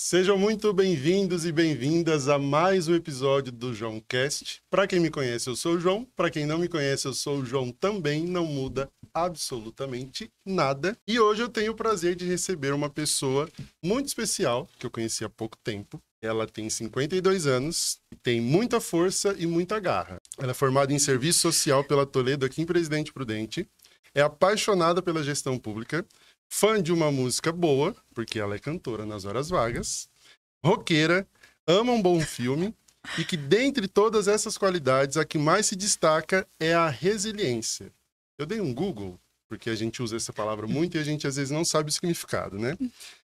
Sejam muito bem-vindos e bem-vindas a mais um episódio do João Cast. Para quem me conhece, eu sou o João. Para quem não me conhece, eu sou o João também. Não muda absolutamente nada. E hoje eu tenho o prazer de receber uma pessoa muito especial, que eu conheci há pouco tempo. Ela tem 52 anos, tem muita força e muita garra. Ela é formada em Serviço Social pela Toledo, aqui em Presidente Prudente. É apaixonada pela gestão pública. Fã de uma música boa, porque ela é cantora nas horas vagas, roqueira, ama um bom filme e que, dentre todas essas qualidades, a que mais se destaca é a resiliência. Eu dei um Google, porque a gente usa essa palavra muito e a gente às vezes não sabe o significado, né?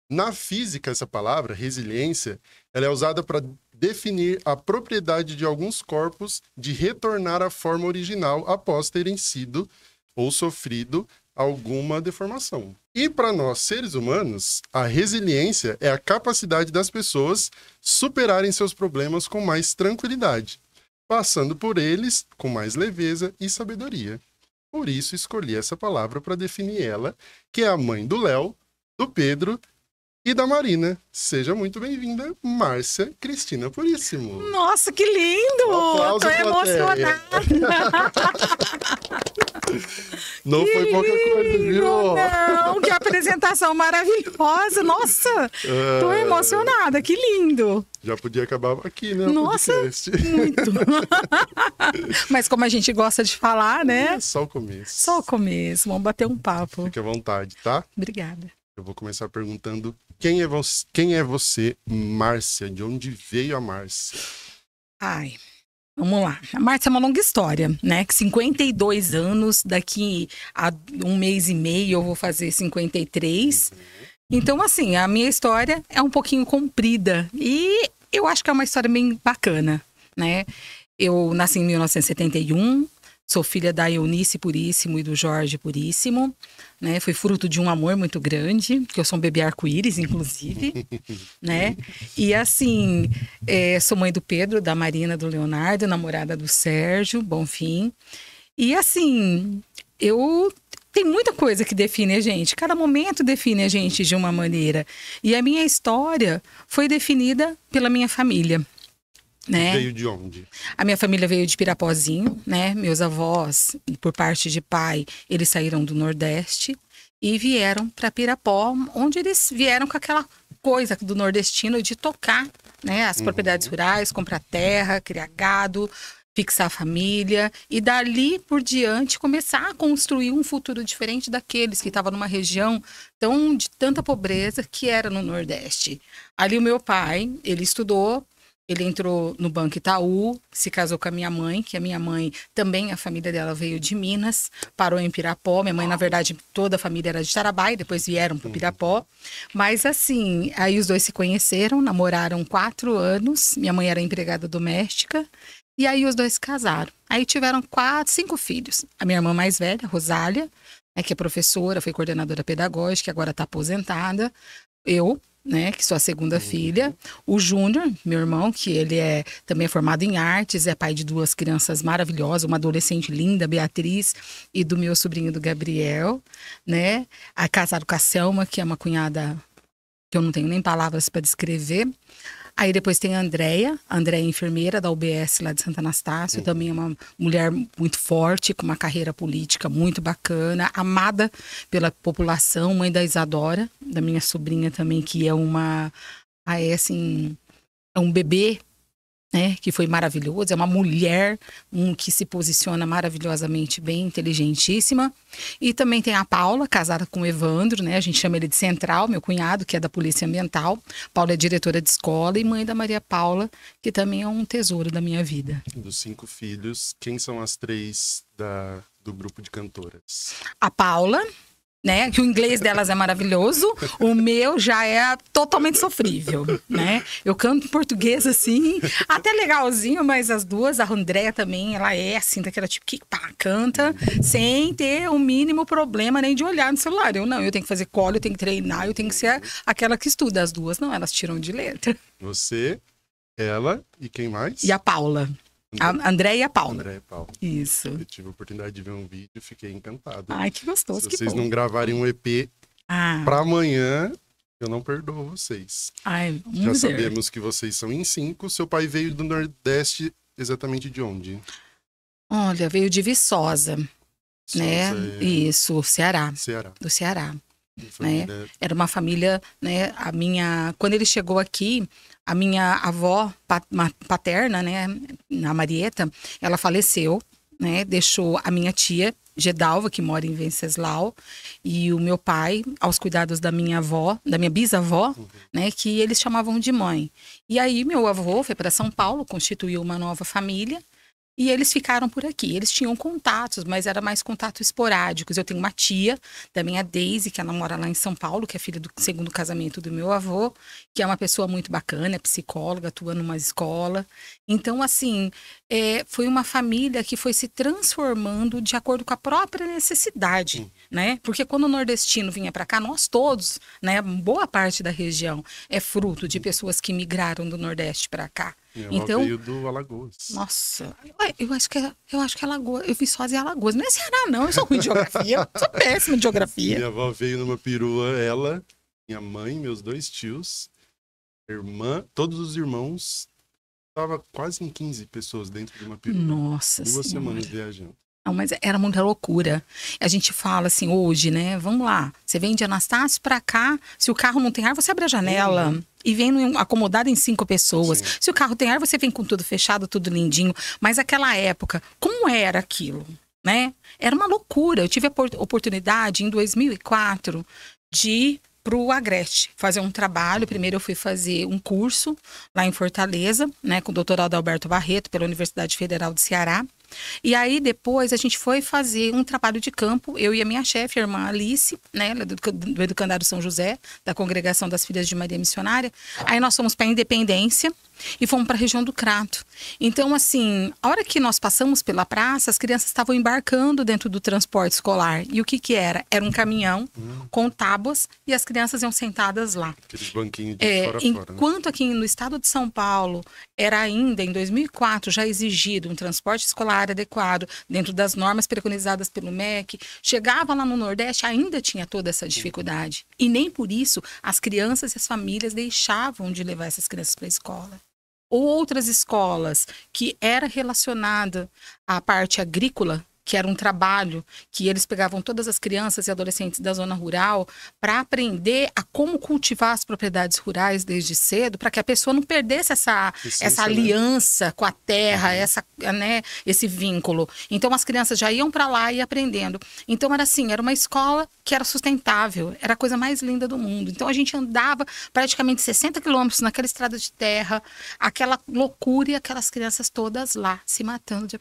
Na física, essa palavra, resiliência, ela é usada para definir a propriedade de alguns corpos de retornar à forma original após terem sido ou sofrido alguma deformação. E para nós, seres humanos, a resiliência é a capacidade das pessoas superarem seus problemas com mais tranquilidade, passando por eles com mais leveza e sabedoria. Por isso, escolhi essa palavra para definir ela, que é a mãe do Léo, do Pedro e da Marina. Seja muito bem-vinda, Márcia Cristina Puríssimo. Nossa, que lindo! Um aplauso, tô emocionada! Não que foi pouca coisa, viu? Não, que apresentação maravilhosa! Nossa, tô emocionada, que lindo! Já podia acabar aqui, né? Nossa, muito! Mas como a gente gosta de falar, né? É só o começo. Só o começo, vamos bater um papo. Fique à vontade, tá? Obrigada. Eu vou começar perguntando quem é você, Márcia? De onde veio a Márcia? Ai, vamos lá. A Márcia é uma longa história, né? 52 anos, daqui a um mês e meio eu vou fazer 53. Então, assim, a minha história é um pouquinho comprida e eu acho que é uma história bem bacana, né? Eu nasci em 1971. Sou filha da Eunice Puríssimo e do Jorge Puríssimo, né? Fui fruto de um amor muito grande, que eu sou um bebê arco-íris, inclusive, né? E assim, sou mãe do Pedro, da Marina, do Leonardo, namorada do Sérgio Bonfim. E assim, tem muita coisa que define a gente. Cada momento define a gente de uma maneira. E a minha história foi definida pela minha família. Né? Veio de onde? A minha família veio de Pirapozinho, né? Meus avós, por parte de pai, eles saíram do Nordeste e vieram para Pirapó, onde eles vieram com aquela coisa do nordestino de tocar, né? As propriedades rurais, comprar terra, criar gado, fixar a família e dali por diante começar a construir um futuro diferente daqueles que estavam numa região de tanta pobreza que era no Nordeste. Ali o meu pai, ele estudou. Ele entrou no Banco Itaú, se casou com a minha mãe, que a minha mãe também, a família dela veio de Minas, parou em Pirapó. Minha mãe, na verdade, toda a família era de Tarabá e depois vieram para Pirapó. Mas assim, aí os dois se conheceram, namoraram 4 anos. Minha mãe era empregada doméstica e aí os dois se casaram. Aí tiveram 5 filhos. A minha irmã mais velha, Rosália, que é professora, foi coordenadora pedagógica, agora está aposentada. Eu, né, que sou a segunda filha. O Júnior, meu irmão, que ele também é formado em artes, é pai de 2 crianças maravilhosas, uma adolescente linda, Beatriz, e do meu sobrinho do Gabriel, né? Casado com a Selma, que é uma cunhada que eu não tenho nem palavras para descrever. Aí depois tem a Andréia é enfermeira da UBS lá de Santo Anastácio, também é uma mulher muito forte, com uma carreira política muito bacana, amada pela população, mãe da Isadora, da minha sobrinha também, que é é um bebê, né, que foi maravilhoso, é uma mulher que se posiciona maravilhosamente bem, inteligentíssima. E também tem a Paula, casada com o Evandro, né, a gente chama ele de Central, meu cunhado, que é da Polícia Ambiental. Paula é diretora de escola e mãe da Maria Paula, que também é um tesouro da minha vida. Dos 5 filhos, quem são as 3 do grupo de cantoras? A Paula, né, que o inglês delas é maravilhoso, o meu já é totalmente sofrível, né? Eu canto em português assim, até legalzinho, mas as duas, a Andréia também, ela é assim, daquela tipo que canta, sem ter o mínimo problema nem de olhar no celular. Eu tenho que fazer colo, eu tenho que treinar, eu tenho que ser aquela que estuda. As duas não, elas tiram de letra. Você, ela e quem mais? E a Paula. A Andréia e a Paula. Andréia e Paula. Isso. Eu tive a oportunidade de ver um vídeo e fiquei encantado. Ai, que gostoso, Se que vocês bom. não gravarem um EP pra amanhã, Eu não perdoo vocês. Ai, Já vamos ver. sabemos que vocês são em 5. Seu pai veio do Nordeste exatamente de onde? Olha, veio de Viçosa, né? Souza, Isso, Ceará, Ceará. do Ceará. Família... Era uma família, né? Quando ele chegou aqui, a minha avó paterna, né? A Marieta, ela faleceu, né? Deixou a minha tia Gedalva, que mora em Venceslau, e o meu pai aos cuidados da minha avó, da minha bisavó, né? Que eles chamavam de mãe. E aí meu avô foi para São Paulo, constituiu uma nova família. E eles ficaram por aqui. Eles tinham contatos, mas era mais contatos esporádicos. Eu tenho uma tia, também a Daisy, que ela mora lá em São Paulo, que é filha do segundo casamento do meu avô, que é uma pessoa muito bacana, é psicóloga, atua numa escola. Então, assim, foi uma família que foi se transformando de acordo com a própria necessidade, né? Porque quando o nordestino vinha para cá, nós todos, né, boa parte da região é fruto de pessoas que migraram do Nordeste para cá. Minha avó Então, veio do Alagoas. nossa, eu acho que é Alagoas. Eu vi sozinha Alagoas. Não é Ceará, não. Eu sou ruim de geografia. Sou péssima de geografia. Minha avó veio numa perua, ela, minha mãe, meus 2 tios, irmã, todos os irmãos. Tava quase em 15 pessoas dentro de uma perua. Nossa 2 Senhora. semanas viajando. Não, mas era muita loucura. A gente fala assim, hoje, né? Vamos lá. Você vem de Anastácio pra cá. Se o carro não tem ar, você abre a janela. E vem acomodado em 5 pessoas. Sim. Se o carro tem ar, você vem com tudo fechado, tudo lindinho. Mas aquela época, como era aquilo, né? Era uma loucura. Eu tive a oportunidade, em 2004, de ir pro Agreste, fazer um trabalho. Primeiro eu fui fazer um curso lá em Fortaleza, né? Com o doutor Adalberto Barreto, pela Universidade Federal do Ceará. E aí, depois, a gente foi fazer um trabalho de campo, eu e a minha chefe, a irmã Alice, né, ela é do Educandário São José, da Congregação das Filhas de Maria Missionária. Aí nós fomos para a Independência e fomos para a região do Crato. Então, assim, a hora que nós passamos pela praça, as crianças estavam embarcando dentro do transporte escolar. E o que que era? Era um caminhão com tábuas e as crianças iam sentadas lá. Aqueles banquinhos de fora a fora. Enquanto aqui no estado de São Paulo era ainda, em 2004, já exigido um transporte escolar adequado, dentro das normas preconizadas pelo MEC, chegava lá no Nordeste, ainda tinha toda essa dificuldade. E nem por isso as crianças e as famílias deixavam de levar essas crianças para a escola. Ou outras escolas que era relacionada à parte agrícola, que era um trabalho que eles pegavam todas as crianças e adolescentes da zona rural para aprender a como cultivar as propriedades rurais desde cedo, para que a pessoa não perdesse essa aliança, né, com a terra, né, esse vínculo. Então as crianças já iam para lá e aprendendo. Então era assim, era uma escola que era sustentável, era a coisa mais linda do mundo. Então a gente andava praticamente 60 quilômetros naquela estrada de terra, aquela loucura e aquelas crianças todas lá se matando de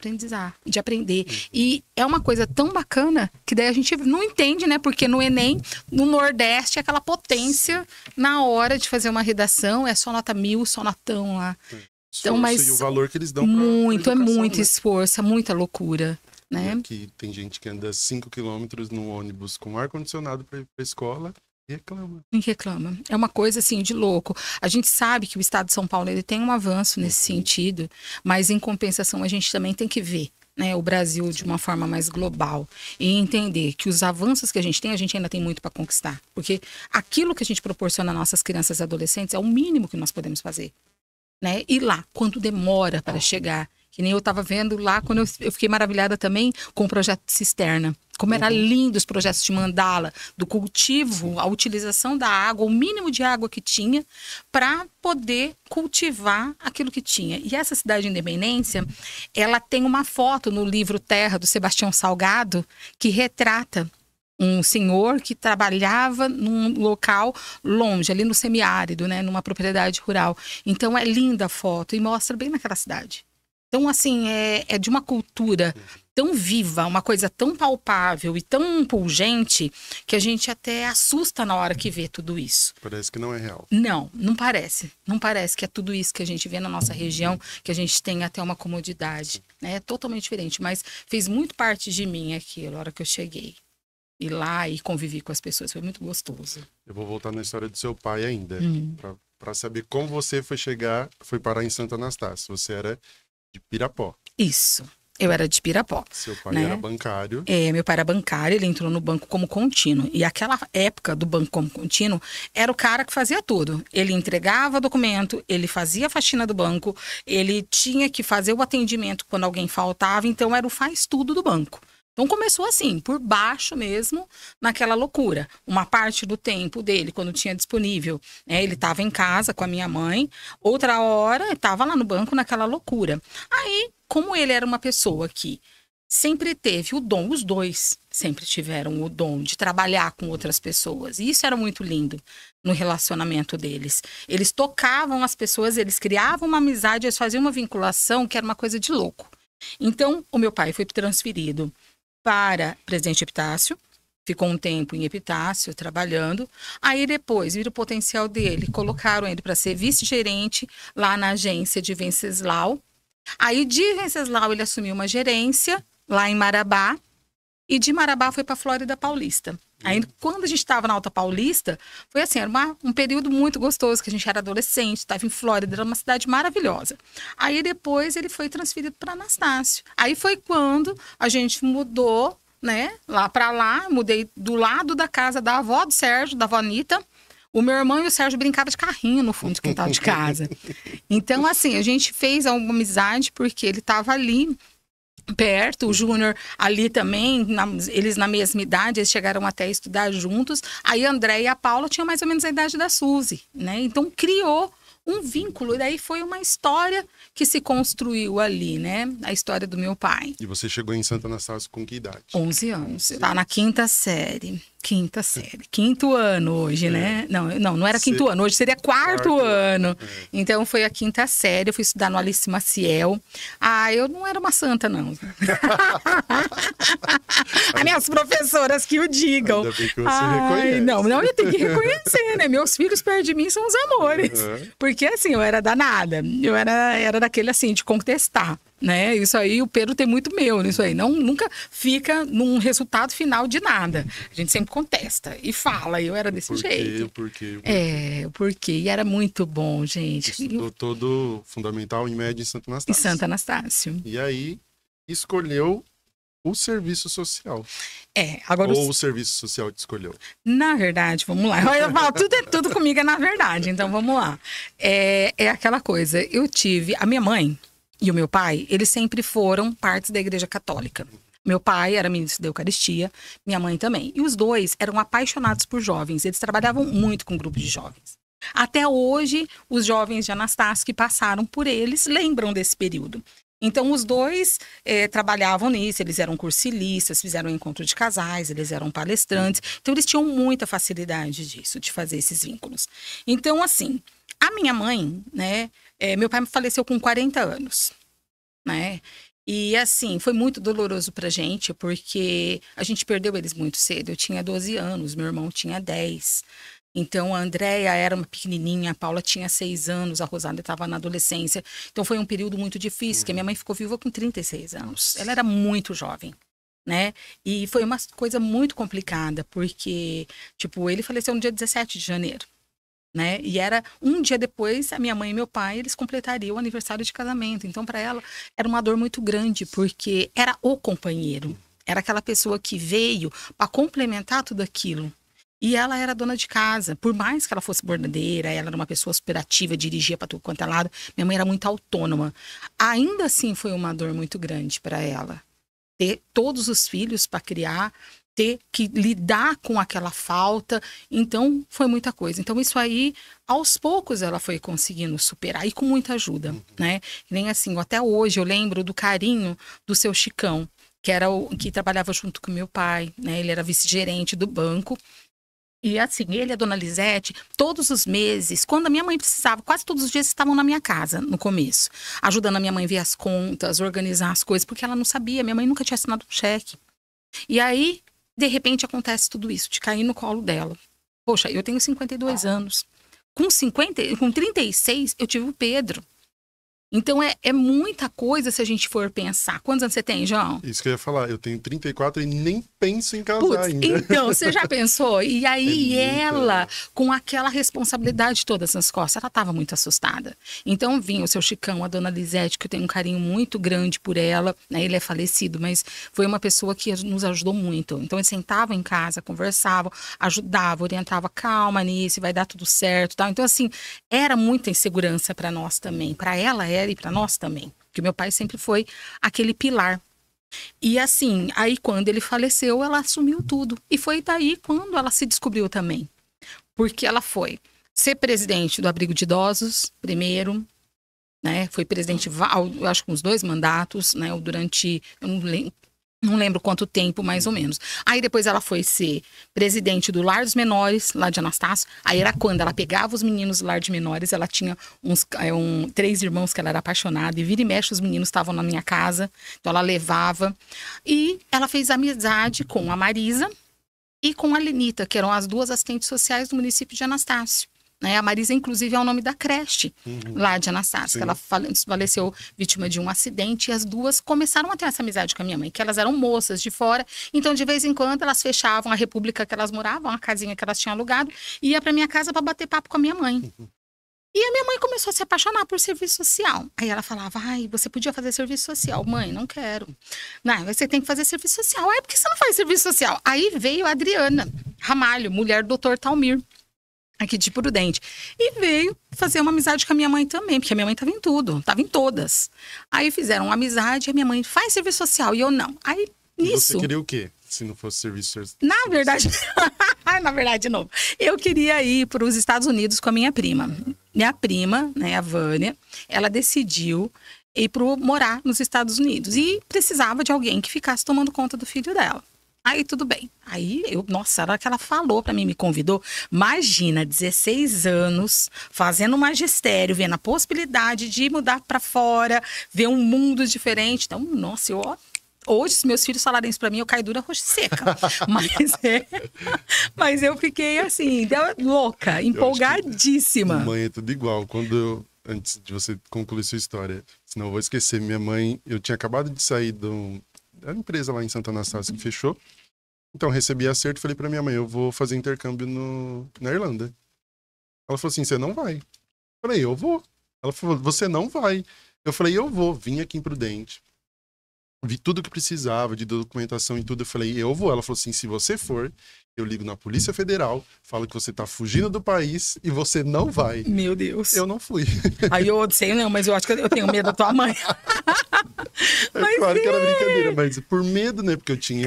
aprender. E é uma coisa tão bacana que daí a gente não entende, né? Porque no Enem, no Nordeste, é aquela potência na hora de fazer uma redação, é só nota 1000, só notão lá. Então, mas e o valor que eles dão muito, pra educação, é muito né? esforço, é muita loucura, né? Aqui tem gente que anda 5 quilômetros no ônibus com ar-condicionado para ir pra escola e reclama. E reclama. É uma coisa assim de louco. A gente sabe que o estado de São Paulo ele tem um avanço nesse sentido, mas em compensação a gente também tem que ver, né, o Brasil de uma forma mais global e entender que os avanços que a gente ainda tem muito para conquistar. Porque aquilo que a gente proporciona às nossas crianças e adolescentes é o mínimo que nós podemos fazer, né? E lá, quanto demora para chegar. Que nem eu estava vendo lá, quando eu fiquei maravilhada também com o projeto de cisterna. Como era lindo os projetos de mandala, do cultivo, a utilização da água, o mínimo de água que tinha, para poder cultivar aquilo que tinha. E essa cidade de Independência, ela tem uma foto no livro Terra, do Sebastião Salgado, que retrata um senhor que trabalhava num local longe, ali no semiárido, né, numa propriedade rural. Então é linda a foto e mostra bem naquela cidade. Então, assim, é de uma cultura tão viva, uma coisa tão palpável e tão pungente, que a gente até assusta na hora que vê tudo isso. Parece que não é real. Não parece. Não parece que é tudo isso que a gente vê na nossa região, que a gente tem até uma comodidade, né? É totalmente diferente, mas fez muito parte de mim aquilo, na hora que eu cheguei. Ir lá e convivi com as pessoas, foi muito gostoso. Eu vou voltar na história do seu pai ainda, para saber como você foi parar em Santo Anastácio. Você era de Pirapó. Isso. Eu era de Pirapó. Seu pai né? era bancário. Meu pai era bancário, ele entrou no banco como contínuo. E aquela época do banco como contínuo, era o cara que fazia tudo. Ele entregava documento, ele fazia a faxina do banco, ele tinha que fazer o atendimento quando alguém faltava, então era o faz-tudo do banco. Então começou assim, por baixo mesmo, naquela loucura. Uma parte do tempo dele, quando tinha disponível, né, ele estava em casa com a minha mãe, outra hora estava lá no banco naquela loucura. Aí, como ele era uma pessoa que sempre teve o dom, os dois sempre tiveram o dom de trabalhar com outras pessoas. E isso era muito lindo no relacionamento deles. Eles tocavam as pessoas, eles criavam uma amizade, eles faziam uma vinculação que era uma coisa de louco. Então, o meu pai foi transferido para Presidente Epitácio, ficou um tempo em Epitácio trabalhando. Aí depois, viram o potencial dele, colocaram ele para ser vice-gerente lá na agência de Venceslau. Aí de Venceslau ele assumiu uma gerência lá em Marabá, e de Marabá foi para Flórida Paulista. Aí, quando a gente estava na Alta Paulista, foi assim, era um período muito gostoso, que a gente era adolescente, estava em Flórida, era uma cidade maravilhosa. Aí, depois, ele foi transferido para Anastácio. Aí, foi quando a gente mudou, né, lá para lá, mudei do lado da casa da avó do Sérgio, da avó Anitta. O meu irmão e o Sérgio brincavam de carrinho no fundo do quintal de casa. Então, assim, a gente fez alguma amizade, porque ele estava ali perto, o Júnior ali também, eles na mesma idade, eles chegaram até a estudar juntos. Aí a André e a Paula tinham mais ou menos a idade da Suzy, né? Então criou um vínculo, e daí foi uma história que se construiu ali, né? A história do meu pai. E você chegou em Santo Anastácio com que idade? 11 anos. Tá na quinta série. Quinto ano hoje, né? Não era quinto ano, hoje seria quarto ano. Então foi a quinta série, eu fui estudar no Alice Maciel. Eu não era uma santa, não. As minhas professoras que o digam. Ainda bem que você reconhece. Não, eu tenho que reconhecer, né? Meus filhos perto de mim são os amores. Porque assim, eu era danada. Eu era daquele assim, de contestar. Né? Isso aí, o Pedro tem muito meu nisso aí. Nunca fica num resultado final de nada. A gente sempre contesta e fala. Eu era desse jeito. Por quê? Porque e era muito bom, gente. Estudou todo fundamental e médio em Santo Anastácio. Em Santo Anastácio. E aí, escolheu o serviço social. Agora Ou o serviço social te escolheu? Na verdade, vamos lá. Eu falo, tudo comigo é na verdade, então vamos lá. É aquela coisa, eu tive... A minha mãe e o meu pai, eles sempre foram partes da Igreja Católica. Meu pai era ministro da Eucaristia, minha mãe também. E os dois eram apaixonados por jovens, eles trabalhavam muito com grupos de jovens. Até hoje, os jovens de Anastácio que passaram por eles lembram desse período. Então, os dois trabalhavam nisso, eles eram cursilistas, fizeram um encontro de casais, eles eram palestrantes. Então, eles tinham muita facilidade disso, de fazer esses vínculos. Então, assim, a minha mãe, né, meu pai faleceu com 40 anos, né? E, assim, foi muito doloroso pra gente, porque a gente perdeu eles muito cedo. Eu tinha 12 anos, meu irmão tinha 10. Então, a Andréia era uma pequenininha, a Paula tinha 6 anos, a Rosana estava na adolescência. Então, foi um período muito difícil, porque minha mãe ficou viva com 36 anos. Ela era muito jovem, né? E foi uma coisa muito complicada, porque, tipo, ele faleceu no dia 17 de janeiro, né? E era um dia depois, a minha mãe e meu pai, eles completariam o aniversário de casamento. Então, para ela, era uma dor muito grande, porque era o companheiro. Era aquela pessoa que veio para complementar tudo aquilo. E ela era dona de casa, por mais que ela fosse bordadeira, ela era uma pessoa superativa, dirigia para tudo quanto é lado, minha mãe era muito autônoma. Ainda assim foi uma dor muito grande para ela. Ter todos os filhos para criar, ter que lidar com aquela falta, então foi muita coisa. Então isso aí, aos poucos ela foi conseguindo superar, e com muita ajuda, né? Nem assim, até hoje eu lembro do carinho do seu Chicão, que era o que trabalhava junto com meu pai, né? Ele era vice-gerente do banco. E assim, ele e a dona Lisete, todos os meses, quando a minha mãe precisava, quase todos os dias estavam na minha casa, no começo. Ajudando a minha mãe a ver as contas, organizar as coisas, porque ela não sabia, minha mãe nunca tinha assinado um cheque. E aí, de repente, acontece tudo isso, de cair no colo dela. Poxa, eu tenho 52 anos. Com 36, eu tive o Pedro. Então, é muita coisa se a gente for pensar. Quantos anos você tem, João? Isso que eu ia falar. Eu tenho 34 e nem penso em casar Putz, ainda. então, você já pensou? E aí É muita. ela, com aquela responsabilidade toda nas costas, ela estava muito assustada. Então vinha o seu Chicão, a dona Lisete, que eu tenho um carinho muito grande por ela, né? Ele é falecido, mas foi uma pessoa que nos ajudou muito. Então eles sentavam em casa, conversavam, ajudavam, orientavam, calma nisso, vai dar tudo certo, tal. Então assim, era muita insegurança para nós também, para ela era e para nós também, porque meu pai sempre foi aquele pilar. E assim, aí quando ele faleceu, ela assumiu tudo. E foi daí quando ela se descobriu também. Porque ela foi ser presidente do abrigo de idosos, primeiro, né? Foi presidente, eu acho que uns 2 mandatos, né? Durante, eu não lembro quanto tempo, mais ou menos. Aí depois ela foi ser presidente do Lar dos Menores, lá de Anastácio. Aí era quando ela pegava os meninos do Lar de Menores, ela tinha 3 irmãos que ela era apaixonada, e vira e mexe os meninos estavam na minha casa, então ela levava. E ela fez amizade com a Marisa e com a Lenita, que eram as 2 assistentes sociais do município de Anastácio. Né? A Marisa, inclusive, é o nome da creche lá de Anastácio, que ela faleceu vítima de um acidente, e as 2 começaram a ter essa amizade com a minha mãe, que elas eram moças de fora, então de vez em quando elas fechavam a república que elas moravam, a casinha que elas tinham alugado, e ia pra minha casa para bater papo com a minha mãe. E a minha mãe começou a se apaixonar por serviço social. Aí ela falava, ai, você podia fazer serviço social. Mãe, não quero. Não, você tem que fazer serviço social. Por que você não faz serviço social? Aí veio a Adriana Ramalho, mulher do Dr. Talmir, aqui de Prudente. E veio fazer uma amizade com a minha mãe também, porque a minha mãe estava em tudo, estava em todas. Aí fizeram uma amizade e a minha mãe faz serviço social e eu não. Aí, nisso... Você queria o quê? Se não fosse serviço... Na verdade, de novo, eu queria ir para os Estados Unidos com a minha prima. Minha prima, né, a Vânia, ela decidiu ir morar nos Estados Unidos e precisava de alguém que ficasse tomando conta do filho dela. Aí tudo bem. Aí nossa, a hora que ela falou pra mim, me convidou, imagina, 16 anos, fazendo magistério, vendo a possibilidade de mudar pra fora, ver um mundo diferente. Então, nossa, hoje, se meus filhos falarem isso pra mim, eu caio dura roxa seca. Mas eu fiquei assim, louca, empolgadíssima. Mãe é tudo igual. Antes de você concluir sua história, senão eu vou esquecer, minha mãe, eu tinha acabado de sair da empresa lá em Santa Anastácia que fechou. Então, recebi acerto e falei pra minha mãe, eu vou fazer intercâmbio na Irlanda. Ela falou assim, você não vai. Eu falei, eu vou. Ela falou, você não vai. Eu falei, eu vou. Vim aqui em Prudente. Vi tudo que precisava de documentação e tudo. Eu falei, eu vou. Ela falou assim, se você for, eu ligo na Polícia Federal, falo que você tá fugindo do país e você não vai. Meu Deus. Eu não fui. Aí eu sei, não, mas eu acho que eu tenho medo da tua mãe. É claro que era brincadeira, mas por medo, né? Porque eu tinha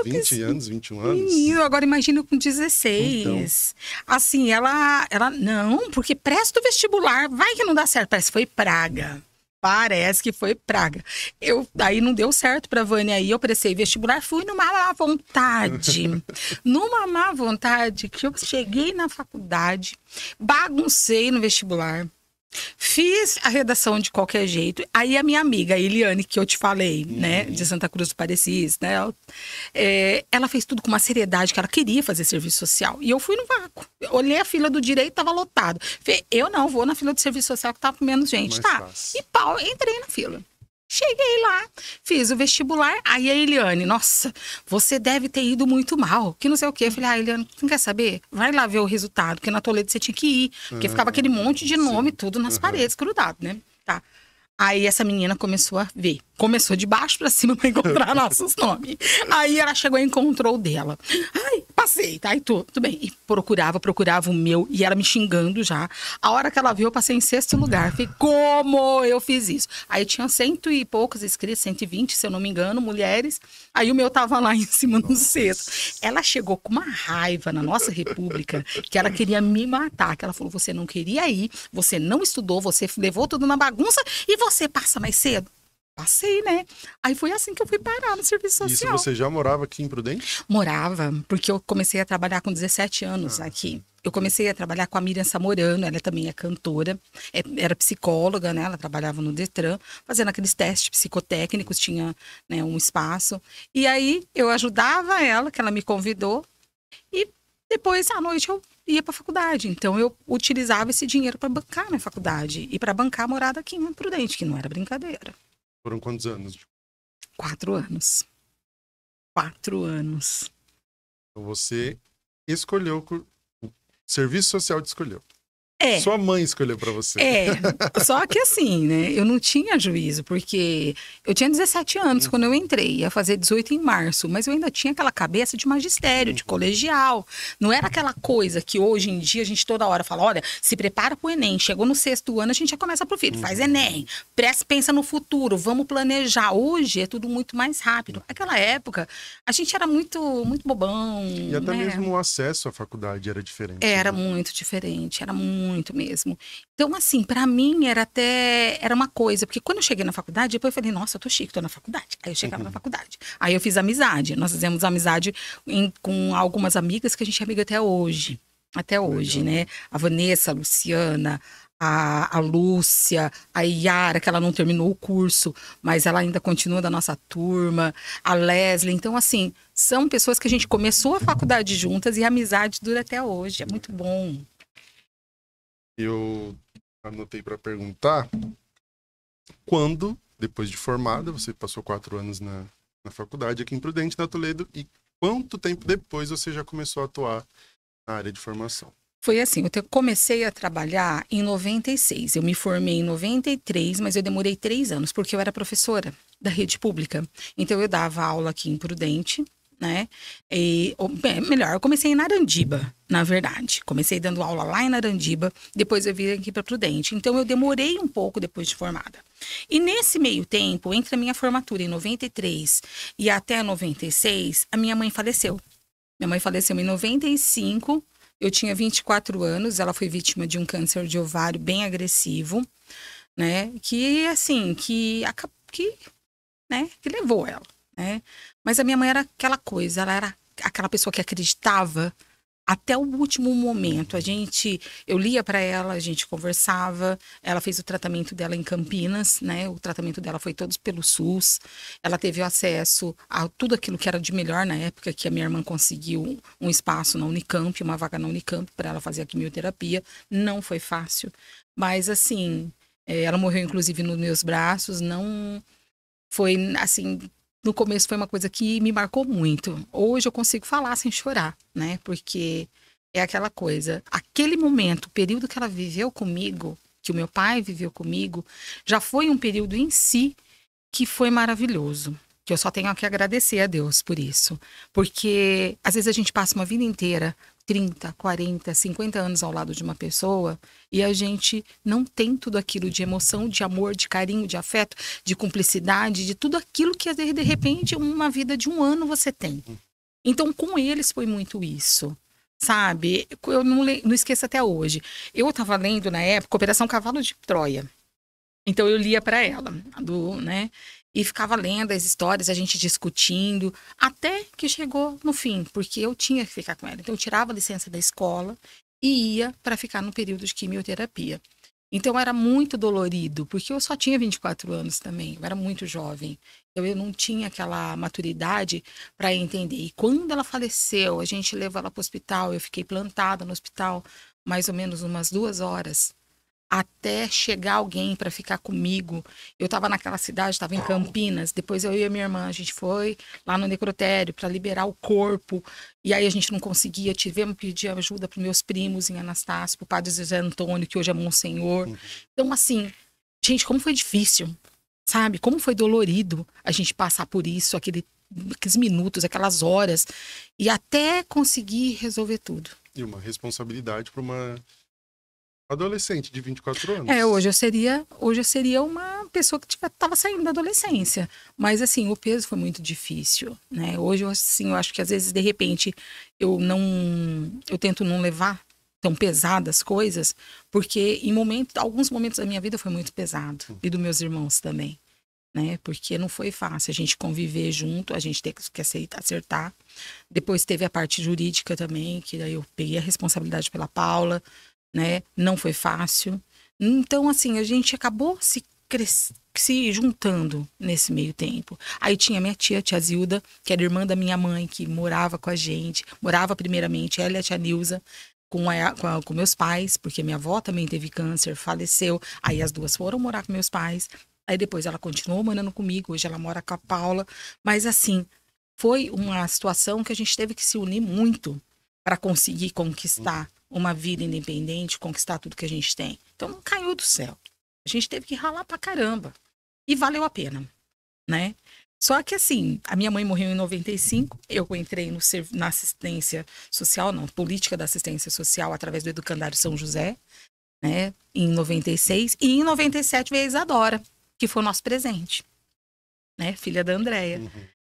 20 anos, 21 anos. Menino, agora imagina com 16. Então. Assim, ela, não, porque presta o vestibular, vai que não dá certo. Parece que foi praga. Parece que foi praga. Aí não deu certo pra Vânia aí, eu prestei vestibular, fui numa má vontade. Numa má vontade que eu cheguei na faculdade, baguncei no vestibular. Fiz a redação de qualquer jeito. Aí a minha amiga, a Eliane, que eu te falei, né, de Santa Cruz do Parecis, né, ela fez tudo com uma seriedade, que ela queria fazer serviço social. E eu fui no vácuo. Olhei a fila do direito, tava lotado. Falei, eu não vou na fila do serviço social que tava com menos gente. Tá. Fácil. E pau, entrei na fila. Cheguei lá, fiz o vestibular, aí a Eliane, nossa, você deve ter ido muito mal, que não sei o quê. Eu falei, Eliane, não quer saber? Vai lá ver o resultado, porque na Toledo você tinha que ir, porque ficava aquele monte de nome, tudo nas paredes, grudado, né? Tá. Aí essa menina começou a ver. Começou de baixo pra cima pra encontrar nossos nomes. Aí ela chegou e encontrou o dela. Ai, passei, tá? Aí tudo bem. E procurava o meu. E ela me xingando já. A hora que ela viu, eu passei em 6º lugar. Falei, como eu fiz isso? Aí tinha 100 e poucos inscritos, 120, se eu não me engano, mulheres. Aí o meu tava lá em cima no 6º. Ela chegou com uma raiva na nossa república, que ela queria me matar. Que ela falou, você não queria ir, você não estudou, você levou tudo na bagunça e você passa mais cedo. Passei, né? Aí foi assim que eu fui parar no serviço social. Isso você já morava aqui em Prudente? Morava, porque eu comecei a trabalhar com 17 anos aqui. Eu comecei a trabalhar com a Miriam Samorano, ela também é cantora, era psicóloga, né? Ela trabalhava no Detran, fazendo aqueles testes psicotécnicos, tinha, né, um espaço. E aí eu ajudava ela, que ela me convidou, e depois à noite eu ia para a faculdade. Então, eu utilizava esse dinheiro para bancar minha faculdade e para bancar a morada aqui em Prudente, que não era brincadeira. Foram quantos anos? 4 anos. 4 anos. Então você escolheu, o serviço social te escolheu. É. Sua mãe escolheu para você. Só que assim, né? Eu não tinha juízo, porque eu tinha 17 anos quando eu entrei, ia fazer 18 em março, mas eu ainda tinha aquela cabeça de magistério, de colegial. Não era aquela coisa que hoje em dia a gente toda hora fala, olha, se prepara pro Enem, chegou no 6º ano, a gente já começa pro filho, faz Enem, pensa no futuro, vamos planejar. Hoje é tudo muito mais rápido. Naquela época, a gente era muito, muito bobão. E até né? mesmo o acesso à faculdade era diferente. Era muito diferente, era muito mesmo. Então, assim, pra mim era uma coisa, porque quando eu cheguei na faculdade, depois eu falei, nossa, eu tô chique, tô na faculdade. Aí eu chegava na faculdade. Aí eu fiz amizade. Nós fizemos amizade com algumas amigas que a gente é amiga até hoje. Até hoje, Legal. né? A Vanessa, a Luciana, a Lúcia, a Yara, que ela não terminou o curso, mas ela ainda continua da nossa turma, a Leslie. Então, assim, são pessoas que a gente começou a faculdade juntas e a amizade dura até hoje. É muito bom. Eu anotei para perguntar quando, depois de formada, você passou 4 anos na faculdade aqui em Prudente, na Toledo, e quanto tempo depois você já começou a atuar na área de formação? Foi assim, eu comecei a trabalhar em 96. Eu me formei em 93, mas eu demorei 3 anos, porque eu era professora da rede pública. Então, eu dava aula aqui em Prudente, né? Melhor, eu comecei em Narandiba, na verdade. Comecei dando aula lá em Narandiba, depois eu vim aqui para Prudente. Então, eu demorei um pouco depois de formada. E nesse meio tempo, entre a minha formatura em 93 e até 96, a minha mãe faleceu. Minha mãe faleceu em 95. Eu tinha 24 anos, ela foi vítima de um câncer de ovário bem agressivo, né? Que, assim, que levou ela, né? Mas a minha mãe era aquela coisa, ela era aquela pessoa que acreditava até o último momento. Eu lia para ela, a gente conversava, ela fez o tratamento dela em Campinas, né? O tratamento dela foi todo pelo SUS. Ela teve acesso a tudo aquilo que era de melhor na época, que a minha irmã conseguiu um espaço na Unicamp, uma vaga na Unicamp para ela fazer a quimioterapia. Não foi fácil, mas assim, ela morreu inclusive nos meus braços, não foi assim. No começo foi uma coisa que me marcou muito. Hoje eu consigo falar sem chorar, né? Porque é aquela coisa. Aquele momento, o período que ela viveu comigo, que o meu pai viveu comigo, já foi um período em si que foi maravilhoso. Que eu só tenho que agradecer a Deus por isso. Porque às vezes a gente passa uma vida inteira, 30, 40, 50 anos ao lado de uma pessoa e a gente não tem tudo aquilo de emoção, de amor, de carinho, de afeto, de cumplicidade, de tudo aquilo que de repente uma vida de 1 ano você tem. Então com eles foi muito isso, sabe? Eu não esqueço até hoje. Eu estava lendo na época Operação Cavalo de Troia. Então eu lia para ela, né? E ficava lendo as histórias, a gente discutindo, até que chegou no fim, porque eu tinha que ficar com ela. Então, eu tirava a licença da escola e ia para ficar no período de quimioterapia. Então, era muito dolorido, porque eu só tinha 24 anos também, eu era muito jovem. Então, eu não tinha aquela maturidade para entender. E quando ela faleceu, a gente levou ela para o hospital, eu fiquei plantada no hospital mais ou menos umas 2 horas. Até chegar alguém para ficar comigo. Eu estava naquela cidade, estava em Campinas. Depois eu e a minha irmã, a gente foi lá no necrotério para liberar o corpo. E aí a gente não conseguia. Tivemos que pedir ajuda para meus primos em Anastácio, para o padre José Antônio, que hoje é Monsenhor. Então, assim, gente, como foi difícil, sabe? Como foi dolorido a gente passar por isso, aqueles minutos, aquelas horas, e até conseguir resolver tudo. E uma responsabilidade para uma adolescente de 24 anos. Hoje eu seria uma pessoa que estava saindo da adolescência. Mas, assim, o peso foi muito difícil, né? Hoje, assim, eu acho que às vezes, de repente, eu tento não levar tão pesadas coisas, porque alguns momentos da minha vida foi muito pesado. E dos meus irmãos também, né? Porque não foi fácil a gente conviver junto, a gente ter que acertar. Depois teve a parte jurídica também, que daí eu peguei a responsabilidade pela Paula, né? Não foi fácil. Então, assim, a gente acabou se juntando nesse meio tempo. Aí tinha minha tia Zilda, que era irmã da minha mãe, que morava com a gente. Morava primeiramente, ela e a tia Nilza. com meus pais, porque minha avó também teve câncer, faleceu. Aí as duas foram morar com meus pais. Aí depois ela continuou morando comigo, hoje ela mora com a Paula. Mas assim, foi uma situação que a gente teve que se unir muito para conseguir conquistar uma vida independente, conquistar tudo que a gente tem. Então não caiu do céu. A gente teve que ralar pra caramba. E valeu a pena, né? Só que assim, a minha mãe morreu em 95, eu entrei na assistência social, não, política da assistência social através do Educandário São José, né, em 96, e em 97 veio a Isadora, que foi o nosso presente, né, filha da Andréia,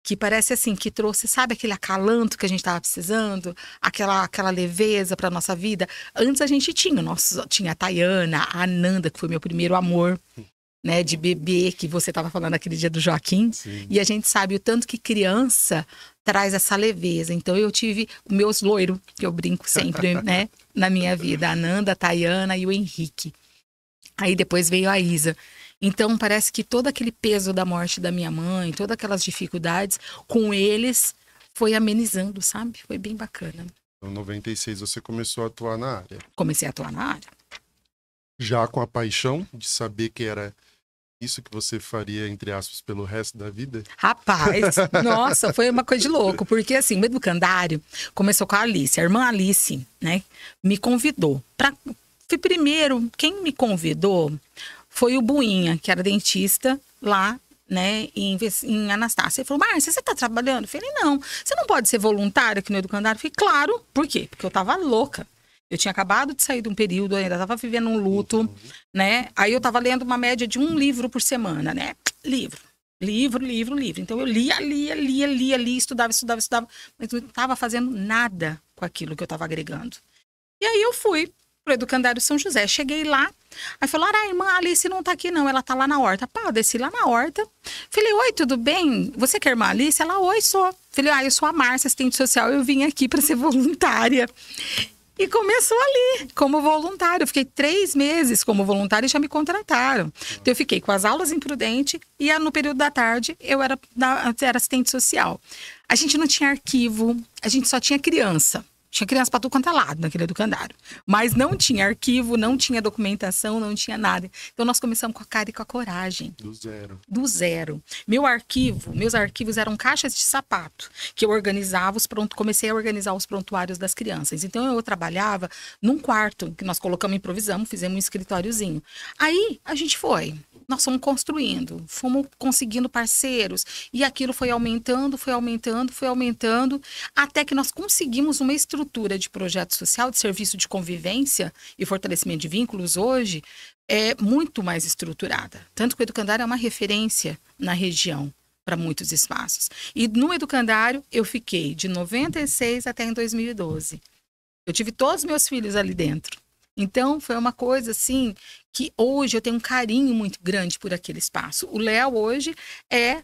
que parece assim, que trouxe, sabe, aquele acalanto que a gente estava precisando, aquela leveza para nossa vida. Antes a gente tinha a Tayana, a Ananda, que foi meu primeiro amor, né, de bebê, que você estava falando aquele dia do Joaquim. Sim. E a gente sabe o tanto que criança traz essa leveza. Então eu tive os meus loiros, que eu brinco sempre, né, na minha vida, a Ananda, a Tayana e o Henrique. Aí depois veio a Isa. Então parece que todo aquele peso da morte da minha mãe, todas aquelas dificuldades, com eles foi amenizando, sabe? Foi bem bacana. Em 96 você começou a atuar na área. Comecei a atuar na área. Já com a paixão de saber que era isso que você faria, entre aspas, pelo resto da vida? Rapaz, nossa, foi uma coisa de louco. Porque assim, o Educandário começou com a Alice, a irmã Alice, né? Me convidou. Primeiro, quem me convidou foi o Buinha, que era dentista lá, né, em Anastácia. Ele falou, Márcia, você tá trabalhando? Eu falei, não. Você não pode ser voluntária aqui no Educandário? Eu falei, claro. Por quê? Porque eu tava louca. Eu tinha acabado de sair de um período, ainda estava vivendo um luto, né? Aí eu estava lendo uma média de 1 livro por semana, né? Livro. Então eu lia, estudava, mas não estava fazendo nada com aquilo que eu estava agregando. E aí eu fui pro Educandário São José. Cheguei lá, aí falou, a irmã Alice não tá aqui não, ela tá lá na horta. Pá, eu desci lá na horta. Falei, oi, tudo bem? Você que é a irmã Alice? Ela, oi, sou. Falei, eu sou a Márcia, assistente social, eu vim aqui para ser voluntária. E começou ali, como voluntário. Eu fiquei 3 meses como voluntária e já me contrataram. Então, eu fiquei com as aulas em Prudente e no período da tarde eu era assistente social. A gente não tinha arquivo, a gente só tinha criança. Tinha criança para tudo quanto é lado naquele Educandário. Mas não tinha arquivo, não tinha documentação, não tinha nada. Então, nós começamos com a cara e com a coragem. Do zero. Meus arquivos eram caixas de sapato, que eu organizava comecei a organizar os prontuários das crianças. Então, eu trabalhava num quarto, que nós colocamos, improvisamos, fizemos um escritóriozinho. Aí, a gente nós fomos construindo, fomos conseguindo parceiros, e aquilo foi aumentando, até que nós conseguimos uma estrutura de projeto social, de serviço de convivência e fortalecimento de vínculos hoje, muito mais estruturada. Tanto que o Educandário é uma referência na região para muitos espaços. E no Educandário eu fiquei de 96 até em 2012. Eu tive todos os meus filhos ali dentro. Então, foi uma coisa, assim, que hoje eu tenho um carinho muito grande por aquele espaço. O Léo, hoje, é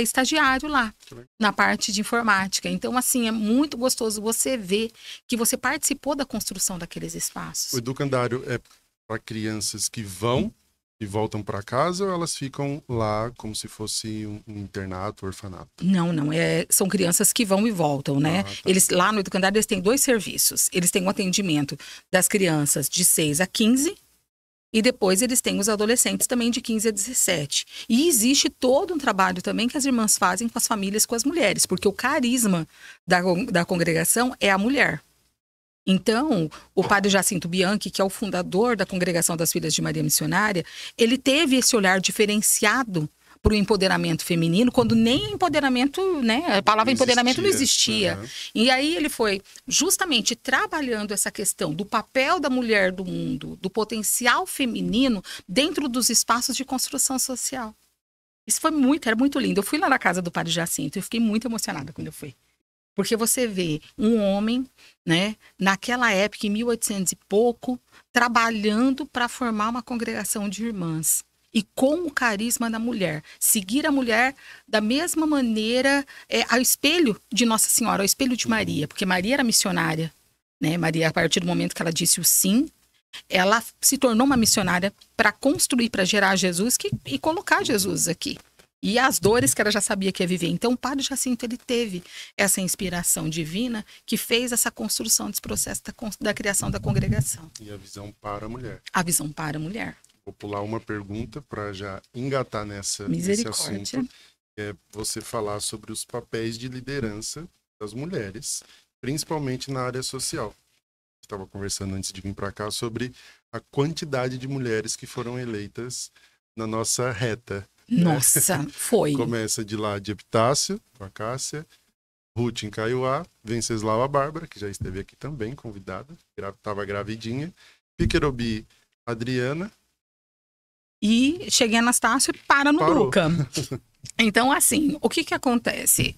estagiário lá, na parte de informática. Então, assim, é muito gostoso você ver que você participou da construção daqueles espaços. O Educandário é para crianças que vão e voltam para casa, ou elas ficam lá como se fosse um internato, orfanato? Não, são crianças que vão e voltam, né? Tá. Eles, lá no Educandário, eles têm 2 serviços. Eles têm um atendimento das crianças de 6 a 15 e depois eles têm os adolescentes também de 15 a 17. E existe todo um trabalho também que as irmãs fazem com as famílias, com as mulheres, porque o carisma da congregação é a mulher. Então, o padre Jacinto Bianchi, que é o fundador da Congregação das Filhas de Maria Missionária, ele teve esse olhar diferenciado para o empoderamento feminino, quando nem empoderamento, né? A palavra empoderamento não existia. Uhum. E aí ele foi justamente trabalhando essa questão do papel da mulher do mundo, do potencial feminino dentro dos espaços de construção social. Isso era muito lindo. Eu fui lá na casa do padre Jacinto e fiquei muito emocionada quando eu fui. Porque você vê um homem, né, naquela época, em 1800 e pouco, trabalhando para formar uma congregação de irmãs. E com o carisma da mulher. Seguir a mulher da mesma maneira, ao espelho de Nossa Senhora, ao espelho de Maria. Porque Maria era missionária. Né? Maria, a partir do momento que ela disse o sim, ela se tornou uma missionária para construir, para gerar Jesus e colocar Jesus aqui. E as dores que ela já sabia que ia viver. Então, o Padre Jacinto, ele teve essa inspiração divina que fez essa construção desse processo da criação da congregação. E a visão para a mulher. A visão para a mulher. Vou pular uma pergunta para já engatar nesse assunto. É você falar sobre os papéis de liderança das mulheres, principalmente na área social. Estava conversando antes de vir para cá sobre a quantidade de mulheres que foram eleitas na nossa reta. Nossa, foi. Começa de lá de Epitácio, com a Cássia, Ruth em Caiuá, Venceslau a Bárbara, que já esteve aqui também, convidada, estava gravidinha, Piquerobi, Adriana. E cheguei a Anastácio e para no Parou. Luca. Então, assim, o que acontece?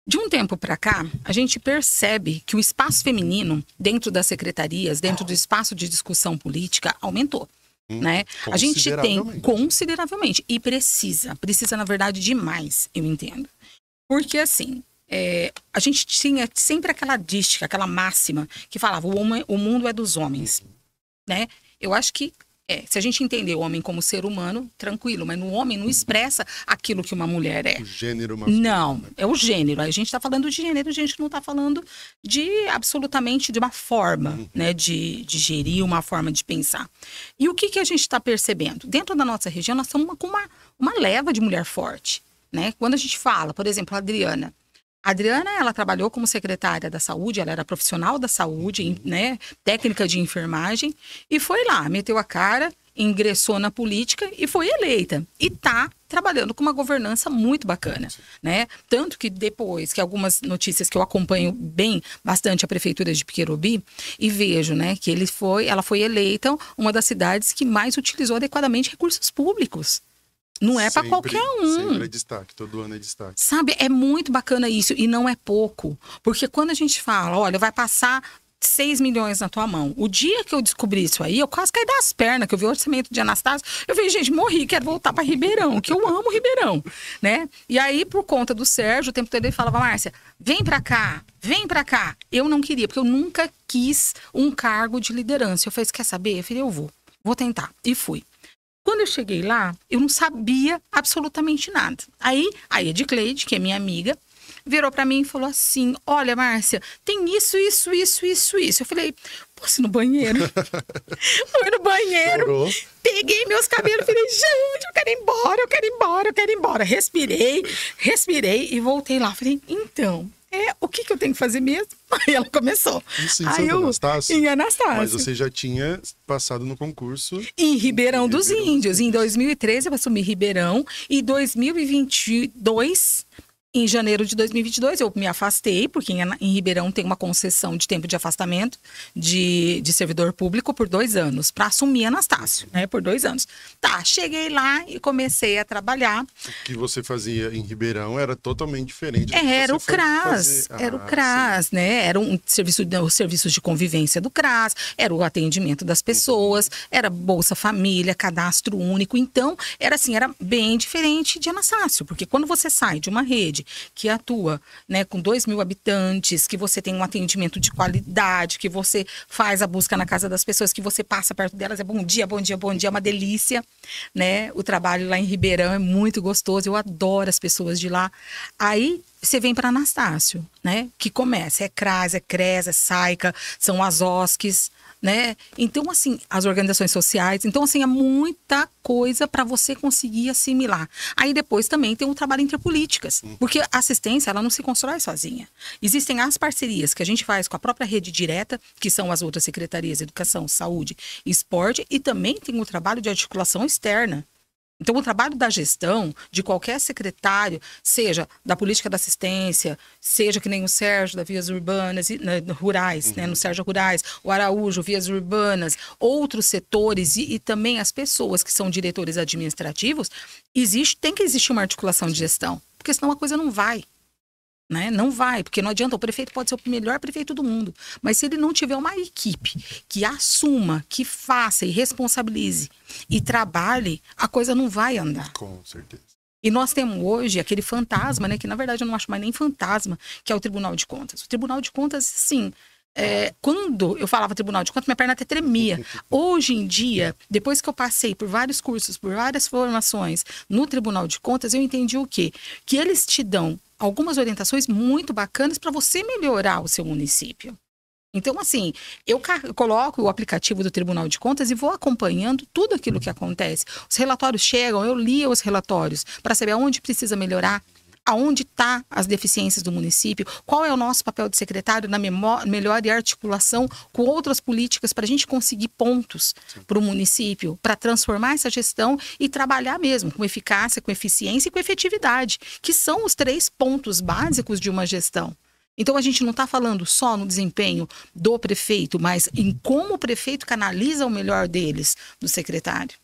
De um tempo para cá, a gente percebe que o espaço feminino dentro das secretarias, dentro do espaço de discussão política, aumentou. Né? A gente tem consideravelmente. E precisa, na verdade, demais, eu entendo. Porque, assim, a gente tinha sempre aquela dística, aquela máxima que falava o mundo é dos homens. Né? Eu acho que se a gente entender o homem como ser humano, tranquilo, mas o homem não expressa aquilo que uma mulher é. O gênero masculino. Não, né? é o gênero. A gente está falando de gênero, a gente não está falando de absolutamente de uma forma, né, de gerir, uma forma de pensar. E o que a gente está percebendo? Dentro da nossa região, nós estamos com uma leva de mulher forte, né? Quando a gente fala, por exemplo, a Adriana. A Adriana, ela trabalhou como secretária da saúde, ela era profissional da saúde, né, técnica de enfermagem, e foi lá, meteu a cara, ingressou na política e foi eleita. E tá trabalhando com uma governança muito bacana, né? Tanto que depois, que algumas notícias que eu acompanho bastante a prefeitura de Piquerobi, e vejo, né, que ela foi eleita uma das cidades que mais utilizou adequadamente recursos públicos. Não é para qualquer um. Sempre é destaque, todo ano é destaque. Sabe, é muito bacana isso e não é pouco. Porque quando a gente fala, olha, vai passar 6 milhões na tua mão. O dia que eu descobri isso aí, eu quase caí das pernas, que eu vi o orçamento de Anastácio. Eu falei, gente, morri, quero voltar para Ribeirão, que eu amo Ribeirão, né? E aí, por conta do Sérgio, o tempo todo ele falava, Márcia, vem para cá, vem para cá. Eu não queria, porque eu nunca quis um cargo de liderança. Eu falei, você quer saber? Eu falei, eu vou tentar. E fui. Quando eu cheguei lá, eu não sabia absolutamente nada. Aí, a Edicleide, que é minha amiga, virou pra mim e falou assim, olha, Márcia, tem isso. Eu falei, posso ir no banheiro? Fui no banheiro, Chorou. peguei meus cabelos e falei, gente, eu quero ir embora. Respirei e voltei lá. Falei, então, o que eu tenho que fazer mesmo? Aí ela começou. Isso em Aí Santo Anastácio? Em Anastácio. Mas você já tinha passado no concurso? Em Ribeirão dos Índios. Em 2013 eu assumi Ribeirão. E em 2022... Em janeiro de 2022, eu me afastei, porque em Ribeirão tem uma concessão de tempo de afastamento de servidor público por 2 anos, para assumir Anastácio, né, por 2 anos. Tá, cheguei lá e comecei a trabalhar. O que você fazia em Ribeirão era totalmente diferente do que Era o você foi CRAS, fazer. era o CRAS, né? Era os serviços de convivência do CRAS, era o atendimento das pessoas, era Bolsa Família, cadastro único. Então, era bem diferente de Anastácio, porque quando você sai de uma rede que atua, né, com 2.000 habitantes, que você tem um atendimento de qualidade, que você faz a busca na casa das pessoas, que você passa perto delas, é bom dia, é uma delícia, né? O trabalho lá em Ribeirão é muito gostoso, eu adoro as pessoas de lá. Aí você vem para Anastácio, né? Que começa, é CRAS, é CRES, é SAICA, são as OSCs, né? Então, assim, as organizações sociais. Então, assim, é muita coisa para você conseguir assimilar. Aí depois também tem o trabalho interpolíticas, porque a assistência, ela não se constrói sozinha. Existem as parcerias que a gente faz com a própria rede direta, que são as outras secretarias, Educação, Saúde e Esporte, e também tem o trabalho de articulação externa. Então, o trabalho da gestão de qualquer secretário, seja da política da assistência, seja que nem o Sérgio da Vias Urbanas, Rurais, né, no Sérgio Rurais, o Araújo, Vias Urbanas, outros setores e também as pessoas que são diretores administrativos, tem que existir uma articulação de gestão, porque senão a coisa não vai. Né? Não vai, porque não adianta, o prefeito pode ser o melhor prefeito do mundo, mas se ele não tiver uma equipe que assuma, que faça e responsabilize e trabalhe, a coisa não vai andar. Com certeza. E nós temos hoje aquele fantasma, né, que na verdade eu não acho mais nem fantasma, que é o Tribunal de Contas. O Tribunal de Contas, sim, Quando eu falava Tribunal de Contas, minha perna até tremia. Hoje em dia, depois que eu passei por vários cursos, por várias formações no Tribunal de Contas, eu entendi o quê? Que eles te dão algumas orientações muito bacanas para você melhorar o seu município. Então, assim, eu coloco o aplicativo do Tribunal de Contas e vou acompanhando tudo aquilo que acontece. Os relatórios chegam, eu li os relatórios para saber aonde precisa melhorar, aonde estão as deficiências do município, qual é o nosso papel de secretário na melhor articulação com outras políticas para a gente conseguir pontos para o município, para transformar essa gestão e trabalhar mesmo com eficácia, com eficiência e com efetividade, que são os 3 pontos básicos de uma gestão. Então, a gente não está falando só no desempenho do prefeito, mas em como o prefeito canaliza o melhor deles, do secretário.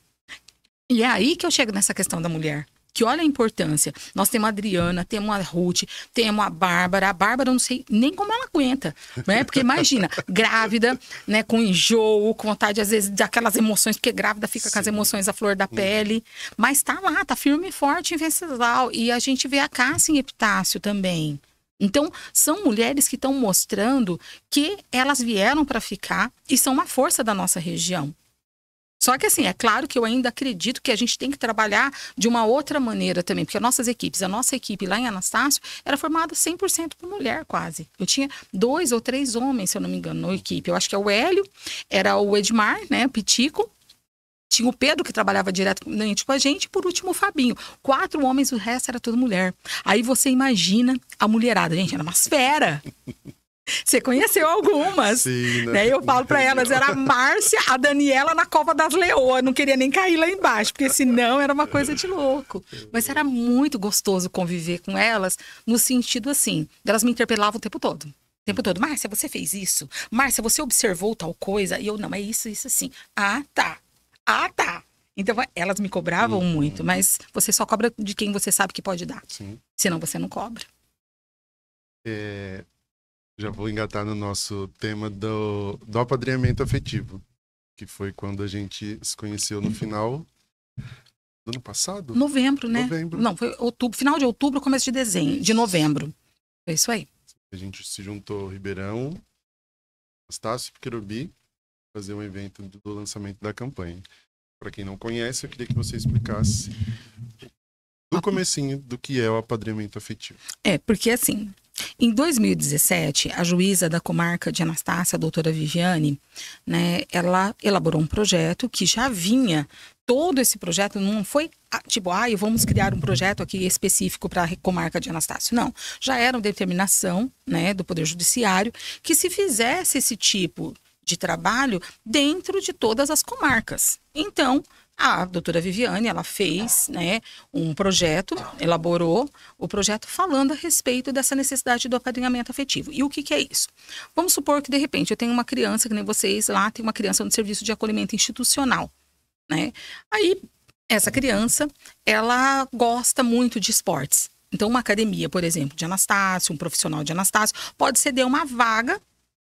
E é aí que eu chego nessa questão da mulher. Que olha a importância. Nós temos a Adriana, temos a Ruth, temos a Bárbara. A Bárbara, eu não sei nem como ela aguenta, né? Porque imagina, grávida, né? Com enjoo, com vontade, às vezes, daquelas emoções, porque grávida fica com as emoções à flor da pele. Mas tá lá, tá firme e forte em Venceslau. E a gente vê a Cássia em Epitácio também. Então, são mulheres que estão mostrando que elas vieram para ficar e são uma força da nossa região. Só que, assim, é claro que eu ainda acredito que a gente tem que trabalhar de uma outra maneira também, porque a nossa equipe lá em Anastácio era formada 100% por mulher, quase. Eu tinha 2 ou 3 homens, se eu não me engano, na equipe. Eu acho que é o Hélio, era o Edmar, né, o Pitico. Tinha o Pedro, que trabalhava diretamente com a gente, e por último o Fabinho. 4 homens, o resto era tudo mulher. Aí você imagina a mulherada. Gente, era umas fera. Você conheceu algumas. Sim, né? Eu falo para elas, era a Márcia, a Daniela na Cova das Leoas. Não queria nem cair lá embaixo, porque senão era uma coisa de louco. Mas era muito gostoso conviver com elas, no sentido assim, elas me interpelavam o tempo todo. O tempo todo, Márcia, você fez isso? Márcia, você observou tal coisa? E eu, não, é isso assim. Ah, tá. Então, elas me cobravam muito, mas você só cobra de quem você sabe que pode dar. Sim. Senão você não cobra. Já vou engatar no nosso tema do apadrinhamento afetivo, que foi quando a gente se conheceu no final do ano passado? Novembro, né? Novembro. Não, foi outubro, final de outubro, começo de novembro. Foi isso aí. A gente se juntou Ribeirão, Anastácio e Querubi, fazer um evento do lançamento da campanha. Para quem não conhece, eu queria que você explicasse do comecinho do que é o apadrinhamento afetivo. Porque assim, em 2017, a juíza da comarca de Anastácia, a doutora Viviane, né, ela elaborou um projeto que já vinha, todo esse projeto não foi tipo, vamos criar um projeto aqui específico para a comarca de Anastácio. Não, já era uma determinação, né, do Poder Judiciário que se fizesse esse tipo de trabalho dentro de todas as comarcas. Então, a doutora Viviane, ela fez, né, um projeto, elaborou o projeto falando a respeito dessa necessidade do apadrinhamento afetivo. E o que é isso? Vamos supor que, de repente, eu tenho uma criança, que nem vocês lá, tem uma criança no serviço de acolhimento institucional, né? Aí, essa criança, ela gosta muito de esportes. Então, uma academia, por exemplo, de Anastácio, um profissional de Anastácio, pode ceder uma vaga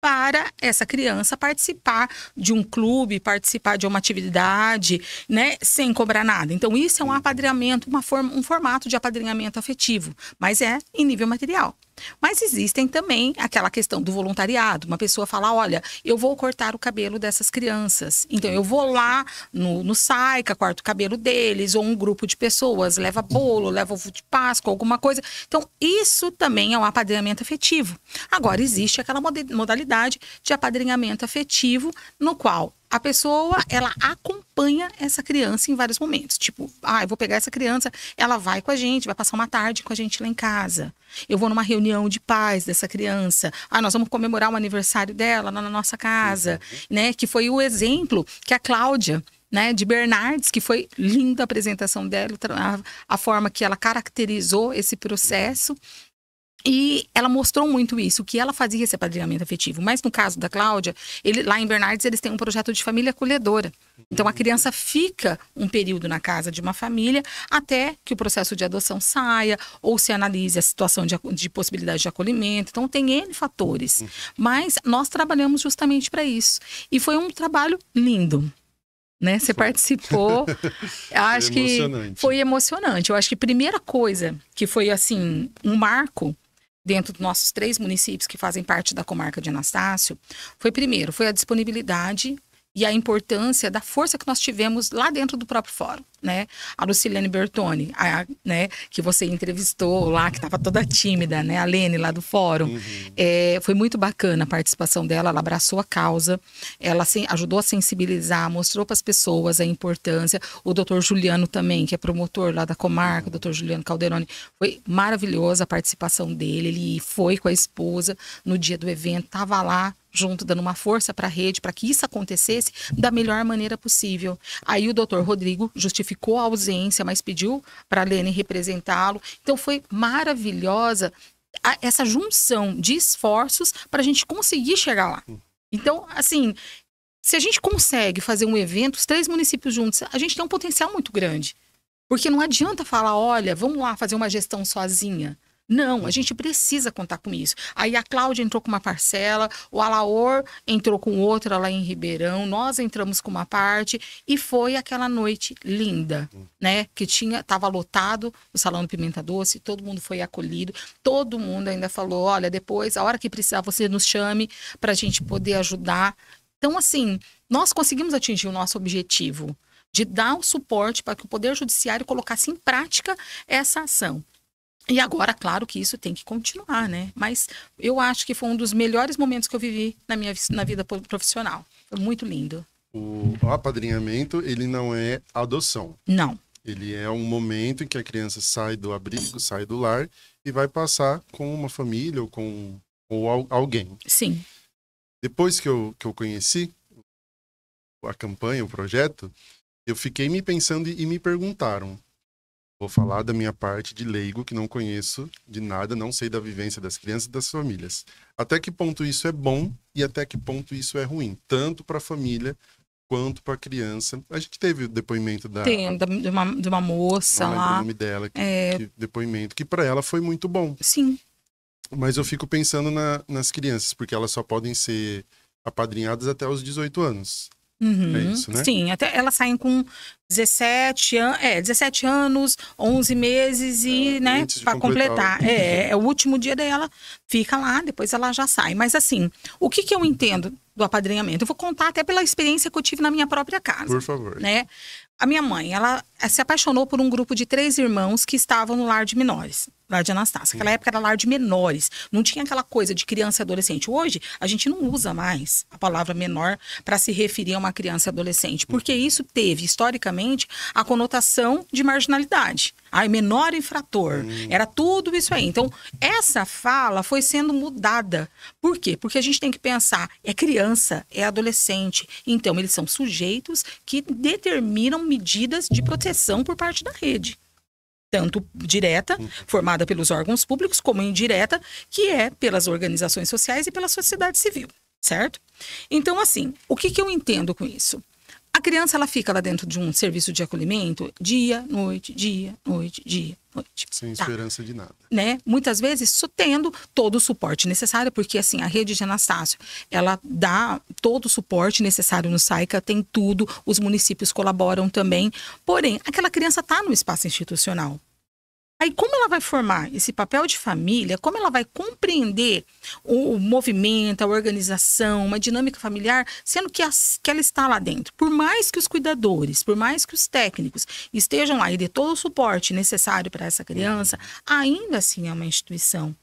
para essa criança participar de um clube, participar de uma atividade, né, sem cobrar nada. Então, isso é um apadrinhamento, um formato de apadrinhamento afetivo, mas é em nível material. Mas existem também aquela questão do voluntariado. Uma pessoa fala, olha, eu vou cortar o cabelo dessas crianças. Então, eu vou lá no Saica, corto o cabelo deles, ou um grupo de pessoas leva bolo, leva ovo de Páscoa, alguma coisa. Então, isso também é um apadrinhamento afetivo. Agora, existe aquela modalidade de apadrinhamento afetivo, no qual a pessoa, ela acompanha essa criança em vários momentos. Tipo, eu vou pegar essa criança, ela vai com a gente, vai passar uma tarde com a gente lá em casa. Eu vou numa reunião de pais dessa criança. Nós vamos comemorar o aniversário dela lá na nossa casa, né? Que foi o exemplo que a Cláudia, né, de Bernardes, que foi linda a apresentação dela, a forma que ela caracterizou esse processo. E ela mostrou muito isso, que ela fazia esse apadrinhamento afetivo. Mas no caso da Cláudia, lá em Bernardes, eles têm um projeto de família acolhedora. Então, a criança fica um período na casa de uma família até que o processo de adoção saia ou se analise a situação de possibilidade de acolhimento. Então, tem N fatores. Mas nós trabalhamos justamente para isso. E foi um trabalho lindo. Né? Você participou, acho que foi emocionante. Eu acho que a primeira coisa que foi assim, um marco, dentro dos nossos 3 municípios que fazem parte da comarca de Anastácio, foi a disponibilidade e a importância da força que nós tivemos lá dentro do próprio fórum, né? A Lucilene Bertoni, né, que você entrevistou lá, que estava toda tímida, né? A Lene lá do fórum. Foi muito bacana a participação dela, ela abraçou a causa, ela ajudou a sensibilizar, mostrou para as pessoas a importância. O doutor Juliano também, que é promotor lá da comarca, o doutor Juliano Calderoni, foi maravilhosa a participação dele, ele foi com a esposa no dia do evento, estava lá, junto, dando uma força para a rede, para que isso acontecesse da melhor maneira possível. Aí o doutor Rodrigo justificou a ausência, mas pediu para a Lene representá-lo. Então foi maravilhosa essa junção de esforços para a gente conseguir chegar lá. Então, assim, se a gente consegue fazer um evento, os 3 municípios juntos, a gente tem um potencial muito grande. Porque não adianta falar, olha, vamos lá fazer uma gestão sozinha. Não, a gente precisa contar com isso. Aí a Cláudia entrou com uma parcela, o Alaor entrou com outra lá em Ribeirão, nós entramos com uma parte e foi aquela noite linda, né? Que estava lotado o Salão do Pimenta Doce, todo mundo foi acolhido, todo mundo ainda falou, olha, depois, a hora que precisar, você nos chame para a gente poder ajudar. Então, assim, nós conseguimos atingir o nosso objetivo de dar o suporte para que o Poder Judiciário colocasse em prática essa ação. E agora, claro que isso tem que continuar, né? Mas eu acho que foi um dos melhores momentos que eu vivi na vida profissional. Foi muito lindo. O apadrinhamento, ele não é adoção. Não. Ele é um momento em que a criança sai do abrigo, sai do lar e vai passar com uma família ou alguém. Sim. Depois que eu conheci a campanha, o projeto, eu fiquei me pensando e me perguntaram. Vou falar da minha parte de leigo, que não conheço de nada, não sei da vivência das crianças e das famílias. Até que ponto isso é bom e até que ponto isso é ruim, tanto para a família quanto para a criança. A gente teve o depoimento de uma moça não lá. O nome dela, depoimento, que para ela foi muito bom. Sim. Mas eu fico pensando nas crianças, porque elas só podem ser apadrinhadas até os 18 anos. É isso, né? Sim, até elas saem com 17 anos, 11 meses e, né, para completar. O último dia dela fica lá, depois ela já sai. Mas assim, o que eu entendo do apadrinhamento? Eu vou contar até pela experiência que eu tive na minha própria casa. Por favor. Né? A minha mãe, ela se apaixonou por um grupo de 3 irmãos que estavam no lar de menores. Lar de Anastácia. Naquela época era lar de menores. Não tinha aquela coisa de criança e adolescente. Hoje, a gente não usa mais a palavra menor para se referir a uma criança e adolescente. Porque isso teve, historicamente, a conotação de marginalidade. Menor infrator. Era tudo isso aí. Então, essa fala foi sendo mudada. Por quê? Porque a gente tem que pensar, é criança, é adolescente. Então, eles são sujeitos que determinam medidas de proteção por parte da rede. Tanto direta, formada pelos órgãos públicos, como indireta, que é pelas organizações sociais e pela sociedade civil, certo? Então, assim, o que eu entendo com isso? A criança, ela fica lá dentro de um serviço de acolhimento dia, noite, dia, noite, dia, noite. Sem esperança de nada. Né? Muitas vezes, tendo todo o suporte necessário, porque, assim, a rede de Anastácio, ela dá todo o suporte necessário no SAICA, tem tudo, os municípios colaboram também. Porém, aquela criança está no espaço institucional. Aí, como ela vai formar esse papel de família, como ela vai compreender o movimento, a organização, uma dinâmica familiar, sendo que ela está lá dentro. Por mais que os cuidadores, por mais que os técnicos estejam lá e dê todo o suporte necessário para essa criança, ainda assim é uma instituição.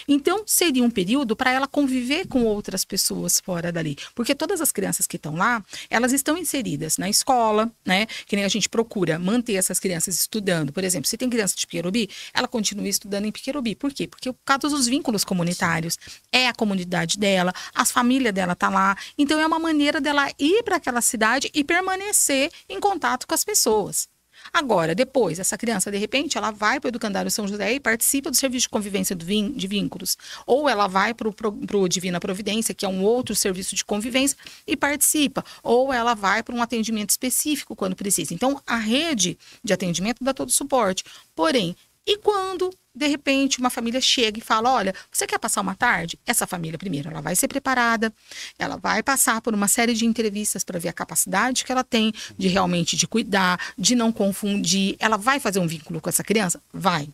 Então, seria um período para ela conviver com outras pessoas fora dali. Porque todas as crianças que estão lá, elas estão inseridas na escola, né? Que nem a gente procura manter essas crianças estudando. Por exemplo, se tem criança de Piquerubi, ela continua estudando em Piquerubi. Por quê? Porque por causa dos vínculos comunitários. É a comunidade dela, a família dela tá lá. Então, é uma maneira dela ir para aquela cidade e permanecer em contato com as pessoas. Agora, depois, essa criança, de repente, ela vai para o Educandário São José e participa do serviço de convivência de vínculos. Ou ela vai para o Divina Providência, que é um outro serviço de convivência, e participa. Ou ela vai para um atendimento específico quando precisa. Então, a rede de atendimento dá todo o suporte. Porém, e quando, de repente, uma família chega e fala, olha, você quer passar uma tarde? Essa família, primeiro, ela vai ser preparada, ela vai passar por uma série de entrevistas para ver a capacidade que ela tem de realmente de cuidar, de não confundir. Ela vai fazer um vínculo com essa criança? Vai.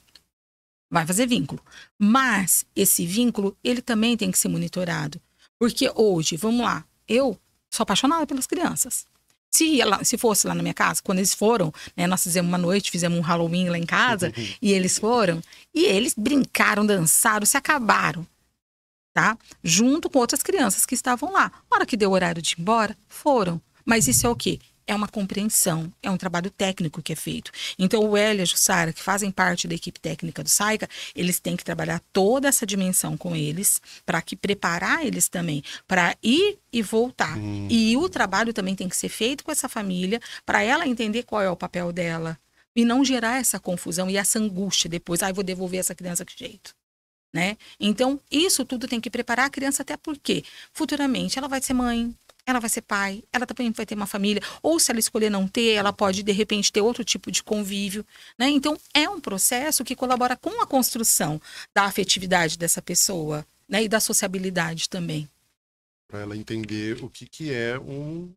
vai fazer vínculo. Mas esse vínculo, ele também tem que ser monitorado. Porque hoje, vamos lá, eu sou apaixonada pelas crianças. Se fosse lá na minha casa, quando eles foram, né, nós fizemos uma noite, fizemos um Halloween lá em casa, e eles foram, e eles brincaram, dançaram, se acabaram, tá? Junto com outras crianças que estavam lá. Na hora que deu o horário de ir embora, foram. Mas isso é o quê? É uma compreensão, é um trabalho técnico que é feito. Então, o Hélio e a Jussara, que fazem parte da equipe técnica do SAICA, eles têm que trabalhar toda essa dimensão com eles, para que preparar eles também, para ir e voltar. E o trabalho também tem que ser feito com essa família, para ela entender qual é o papel dela, e não gerar essa confusão e essa angústia depois, vou devolver essa criança que jeito. Né? Então, isso tudo tem que preparar a criança, até porque futuramente ela vai ser mãe, ela vai ser pai, ela também vai ter uma família, ou se ela escolher não ter, ela pode de repente ter outro tipo de convívio, né? Então é um processo que colabora com a construção da afetividade dessa pessoa, né? E da sociabilidade também. Para ela entender o que é um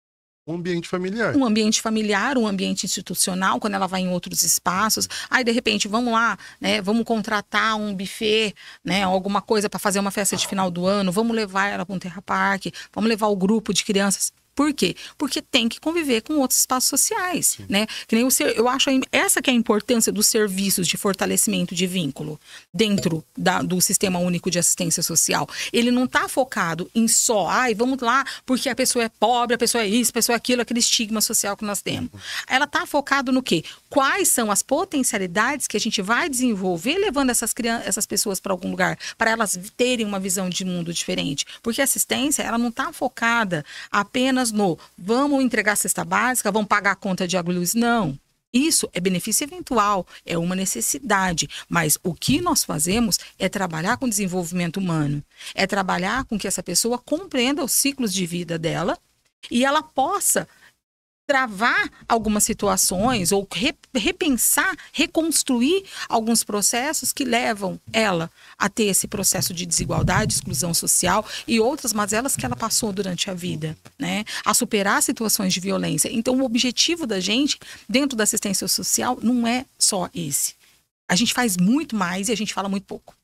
ambiente familiar. Um ambiente familiar, um ambiente institucional, quando ela vai em outros espaços. Aí, de repente, vamos lá, né? Vamos contratar um buffet, né? Alguma coisa para fazer uma festa de final do ano. Vamos levar ela para um Terra Park. Vamos levar o grupo de crianças. Por quê? Porque tem que conviver com outros espaços sociais, né? Que nem eu acho essa que é a importância dos serviços de fortalecimento de vínculo dentro do Sistema Único de Assistência Social. Ele não está focado em só, vamos lá, porque a pessoa é pobre, a pessoa é isso, a pessoa é aquilo, aquele estigma social que nós temos. Ela está focado no quê? Quais são as potencialidades que a gente vai desenvolver levando essas pessoas para algum lugar, para elas terem uma visão de mundo diferente. Porque a assistência, ela não está focada apenas no vamos entregar a cesta básica, vamos pagar a conta de água e luz. Não. Isso é benefício eventual, é uma necessidade. Mas o que nós fazemos é trabalhar com o desenvolvimento humano. É trabalhar com que essa pessoa compreenda os ciclos de vida dela e ela possa travar algumas situações ou repensar, reconstruir alguns processos que levam ela a ter esse processo de desigualdade, exclusão social e outras mazelas que ela passou durante a vida, né? A superar situações de violência. Então, o objetivo da gente, dentro da assistência social, não é só esse. A gente faz muito mais e a gente fala muito pouco.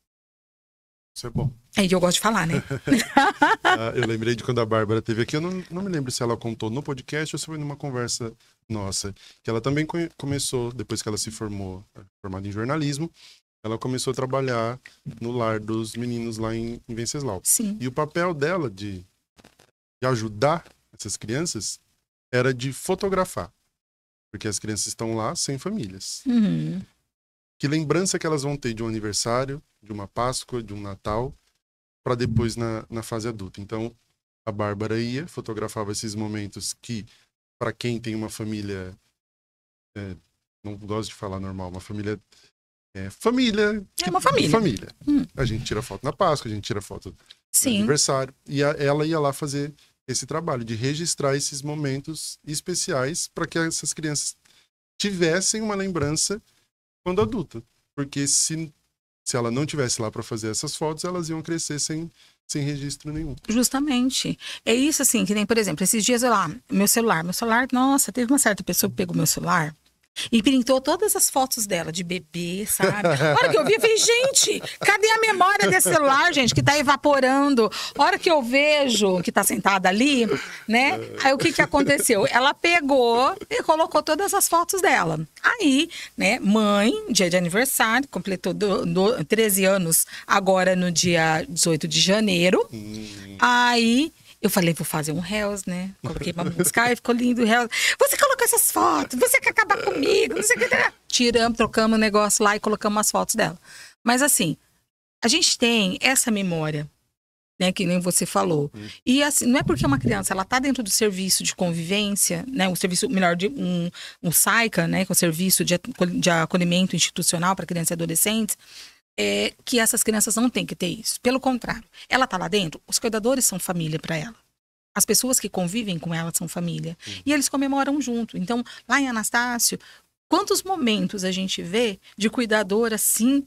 Isso é bom. É que eu gosto de falar, né? Eu lembrei de quando a Bárbara teve aqui, eu não me lembro se ela contou no podcast ou se foi numa conversa nossa, que ela também começou, depois que ela se formada em jornalismo, ela começou a trabalhar no lar dos meninos lá em Venceslau. Sim. E o papel dela de ajudar essas crianças era de fotografar, porque as crianças estão lá sem famílias. Uhum. Que lembrança que elas vão ter de um aniversário, de uma Páscoa, de um Natal, para depois na fase adulta. Então, a Bárbara fotografava esses momentos que, para quem tem uma família, não gosto de falar normal, uma família... família. É uma família. Família. A gente tira foto na Páscoa, a gente tira foto no aniversário. E ela ia lá fazer esse trabalho de registrar esses momentos especiais para que essas crianças tivessem uma lembrança quando adulta. Porque se ela não tivesse lá para fazer essas fotos, elas iam crescer sem registro nenhum. Justamente. É isso assim, que nem, por exemplo, esses dias meu celular, nossa, teve uma certa pessoa que pegou meu celular e printou todas as fotos dela de bebê, sabe? A hora que eu vi, eu falei, gente, cadê a memória desse celular, gente, que tá evaporando? A hora que eu vejo que tá sentada ali, né? Aí o que aconteceu? Ela pegou e colocou todas as fotos dela. Aí, né, mãe, dia de aniversário, completou 13 anos agora no dia 18 de janeiro. Aí... eu falei, vou fazer um Reels, né? Coloquei uma música, ficou lindo o Reels. Você colocou essas fotos, você quer acabar comigo, você quer... Tiramos, trocamos o negócio lá e colocamos as fotos dela. Mas assim, a gente tem essa memória, né? Que nem você falou. E assim, não é porque uma criança, ela tá dentro do serviço de convivência, né? O serviço, melhor, de um SAICA, né? Que é o serviço de acolhimento institucional para crianças e adolescentes, que essas crianças não têm que ter isso. Pelo contrário, ela tá lá dentro, os cuidadores são família para ela. As pessoas que convivem com ela são família. E eles comemoram junto. Então, lá em Anastácio, quantos momentos a gente vê de cuidador assim,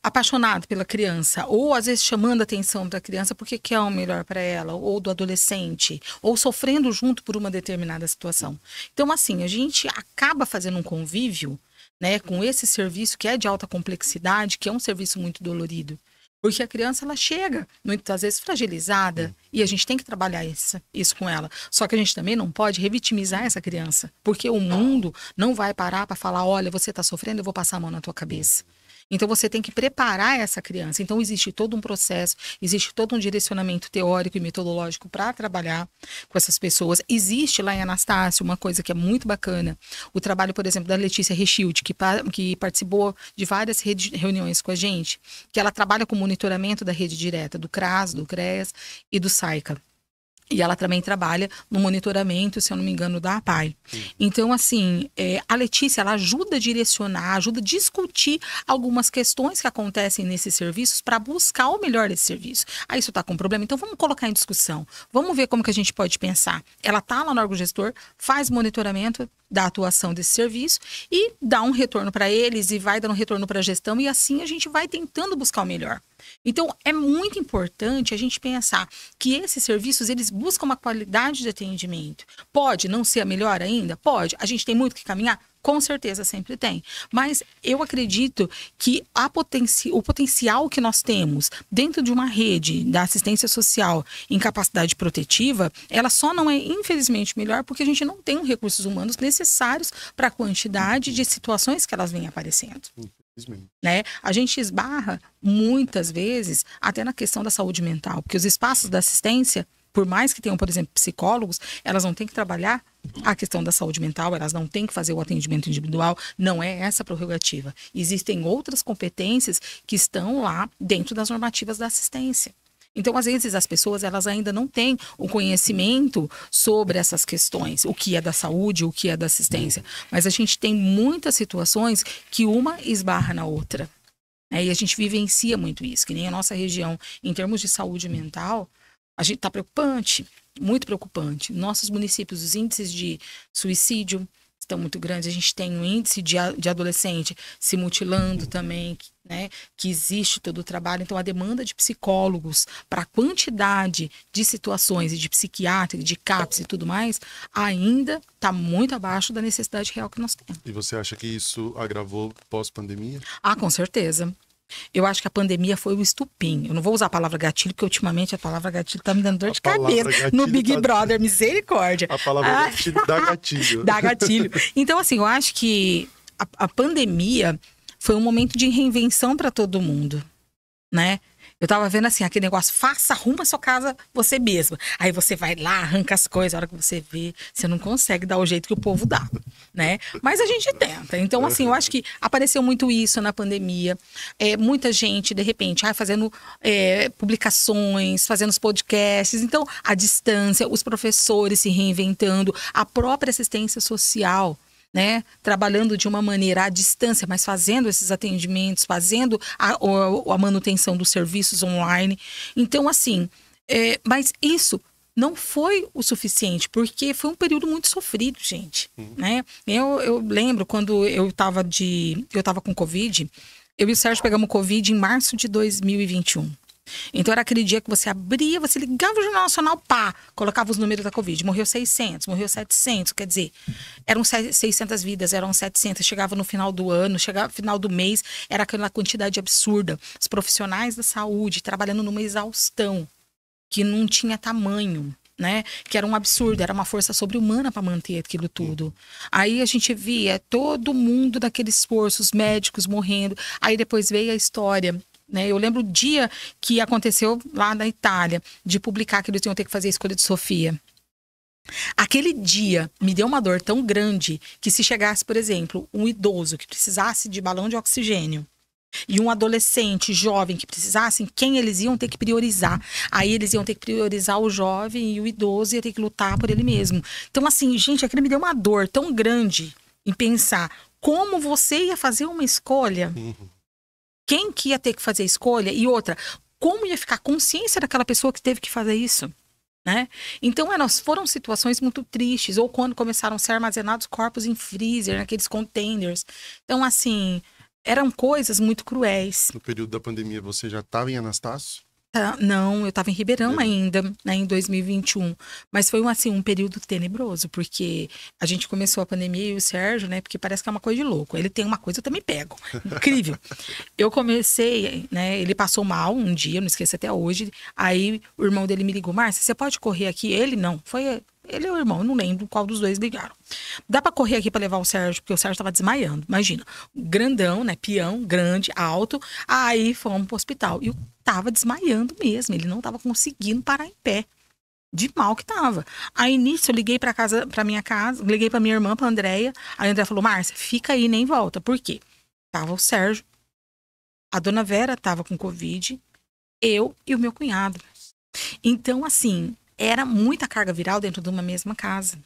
apaixonado pela criança, ou às vezes chamando a atenção da criança porque quer o melhor para ela, ou do adolescente, ou sofrendo junto por uma determinada situação. Então, assim, a gente acaba fazendo um convívio, né, com esse serviço que é de alta complexidade, que é um serviço muito dolorido. Porque a criança, ela chega, muitas vezes, fragilizada, e a gente tem que trabalhar isso com ela. Só que a gente também não pode revitimizar essa criança, porque o mundo não vai parar para falar, olha, você está sofrendo, eu vou passar a mão na tua cabeça. Então, você tem que preparar essa criança. Então, existe todo um processo, existe todo um direcionamento teórico e metodológico para trabalhar com essas pessoas. Existe lá em Anastácio uma coisa que é muito bacana. O trabalho, por exemplo, da Letícia Reschild, que participou de várias reuniões com a gente, que ela trabalha com monitoramento da rede direta, do CRAS, do CREAS e do SAICA. E ela também trabalha no monitoramento, se eu não me engano, da APAI. Então, assim, a Letícia, ela ajuda a direcionar, ajuda a discutir algumas questões que acontecem nesses serviços para buscar o melhor desse serviço. Ah, isso está com problema? Então, vamos colocar em discussão. Vamos ver como que a gente pode pensar. Ela está lá no órgão gestor, faz monitoramento da atuação desse serviço e dá um retorno para eles e vai dando um retorno para a gestão e assim a gente vai tentando buscar o melhor. Então, é muito importante a gente pensar que esses serviços, eles buscam uma qualidade de atendimento. Pode não ser a melhor ainda? Pode. A gente tem muito que caminhar? Com certeza, sempre tem. Mas eu acredito que o potencial que nós temos dentro de uma rede da assistência social em capacidade protetiva, ela só não é, infelizmente, melhor porque a gente não tem os recursos humanos necessários para a quantidade de situações que elas vêm aparecendo. Né? A gente esbarra muitas vezes até na questão da saúde mental, porque os espaços da assistência, por mais que tenham, por exemplo, psicólogos, elas não têm que trabalhar a questão da saúde mental, elas não têm que fazer o atendimento individual, não é essa a prerrogativa. Existem outras competências que estão lá dentro das normativas da assistência. Então, às vezes, as pessoas elas ainda não têm o conhecimento sobre essas questões, o que é da saúde, o que é da assistência. Mas a gente tem muitas situações que uma esbarra na outra. Né? E a gente vivencia muito isso, que nem a nossa região, em termos de saúde mental, a gente está preocupante, muito preocupante. Nossos municípios, os índices de suicídio estão muito grandes. A gente tem um índice de adolescente se mutilando também, né? Que existe todo o trabalho. Então, a demanda de psicólogos para a quantidade de situações e de psiquiatra, de CAPS e tudo mais, ainda está muito abaixo da necessidade real que nós temos. E você acha que isso agravou pós-pandemia? Ah, com certeza. Eu acho que a pandemia foi o estupim. Eu não vou usar a palavra gatilho, porque ultimamente a palavra gatilho tá me dando dor de cabeça no Big Brother, misericórdia. A palavra gatilho dá gatilho. Dá gatilho. Então, assim, eu acho que a pandemia foi um momento de reinvenção para todo mundo, né? Eu tava vendo assim, aquele negócio, arruma a sua casa você mesma. Aí você vai lá, arranca as coisas, a hora que você vê, você não consegue dar o jeito que o povo dá, né? Mas a gente tenta. Então, assim, eu acho que apareceu muito isso na pandemia. Muita gente, de repente, fazendo publicações, fazendo os podcasts. Então, a distância, os professores se reinventando, a própria assistência social, né? Trabalhando de uma maneira à distância, mas fazendo esses atendimentos, fazendo a manutenção dos serviços online. Então, assim, mas isso não foi o suficiente, porque foi um período muito sofrido, gente, né? Eu lembro quando eu tava com Covid, eu e o Sérgio pegamos Covid em março de 2021. Então era aquele dia que você abria, você ligava o Jornal Nacional, colocava os números da Covid. Morreu 600, morreu 700, quer dizer, eram 600 vidas, eram 700. Chegava no final do ano, chegava no final do mês, era aquela quantidade absurda. Os profissionais da saúde trabalhando numa exaustão que não tinha tamanho, né? Que era um absurdo, era uma força sobre-humana para manter aquilo tudo. Aí a gente via todo mundo daquele esforço, os médicos morrendo. Aí depois veio a história, né? Eu lembro o dia que aconteceu lá na Itália, de publicar que eles iam ter que fazer a escolha de Sofia. Aquele dia me deu uma dor tão grande que se chegasse, por exemplo, um idoso que precisasse de balão de oxigênio e um adolescente jovem que precisassem, quem eles iam ter que priorizar? Aí eles iam ter que priorizar o jovem e o idoso ia ter que lutar por ele mesmo. Então, assim, gente, aquilo me deu uma dor tão grande em pensar como você ia fazer uma escolha. Quem que ia ter que fazer a escolha? E outra, como ia ficar a consciência daquela pessoa que teve que fazer isso? Né? Então, foram situações muito tristes. Ou quando começaram a ser armazenados corpos em freezer, naqueles containers. Então, assim, eram coisas muito cruéis. No período da pandemia, você já estava em Anastácio? Não, eu estava em Ribeirão ainda, né, em 2021. Mas foi assim, um período tenebroso, porque a gente começou a pandemia e o Sérgio, né? Porque parece que é uma coisa de louco. Ele tem uma coisa, eu também pego. Incrível. Eu comecei, né? Ele passou mal um dia, não esqueço até hoje. Aí o irmão dele me ligou, Márcia, você pode correr aqui? Ele não. Foi ele e o irmão, eu não lembro qual dos dois ligaram. Dá pra correr aqui pra levar o Sérgio, porque o Sérgio tava desmaiando. Imagina, grandão, né? Peão, grande, alto. Aí fomos pro hospital. E eu tava desmaiando mesmo, ele não tava conseguindo parar em pé. De mal que tava. Aí nisso eu liguei pra minha casa, liguei pra minha irmã, pra Andréia. Aí a Andréia falou, Márcia, fica aí, nem volta. Por quê? Tava o Sérgio, a dona Vera tava com Covid, eu e o meu cunhado. Então, assim, era muita carga viral dentro de uma mesma casa.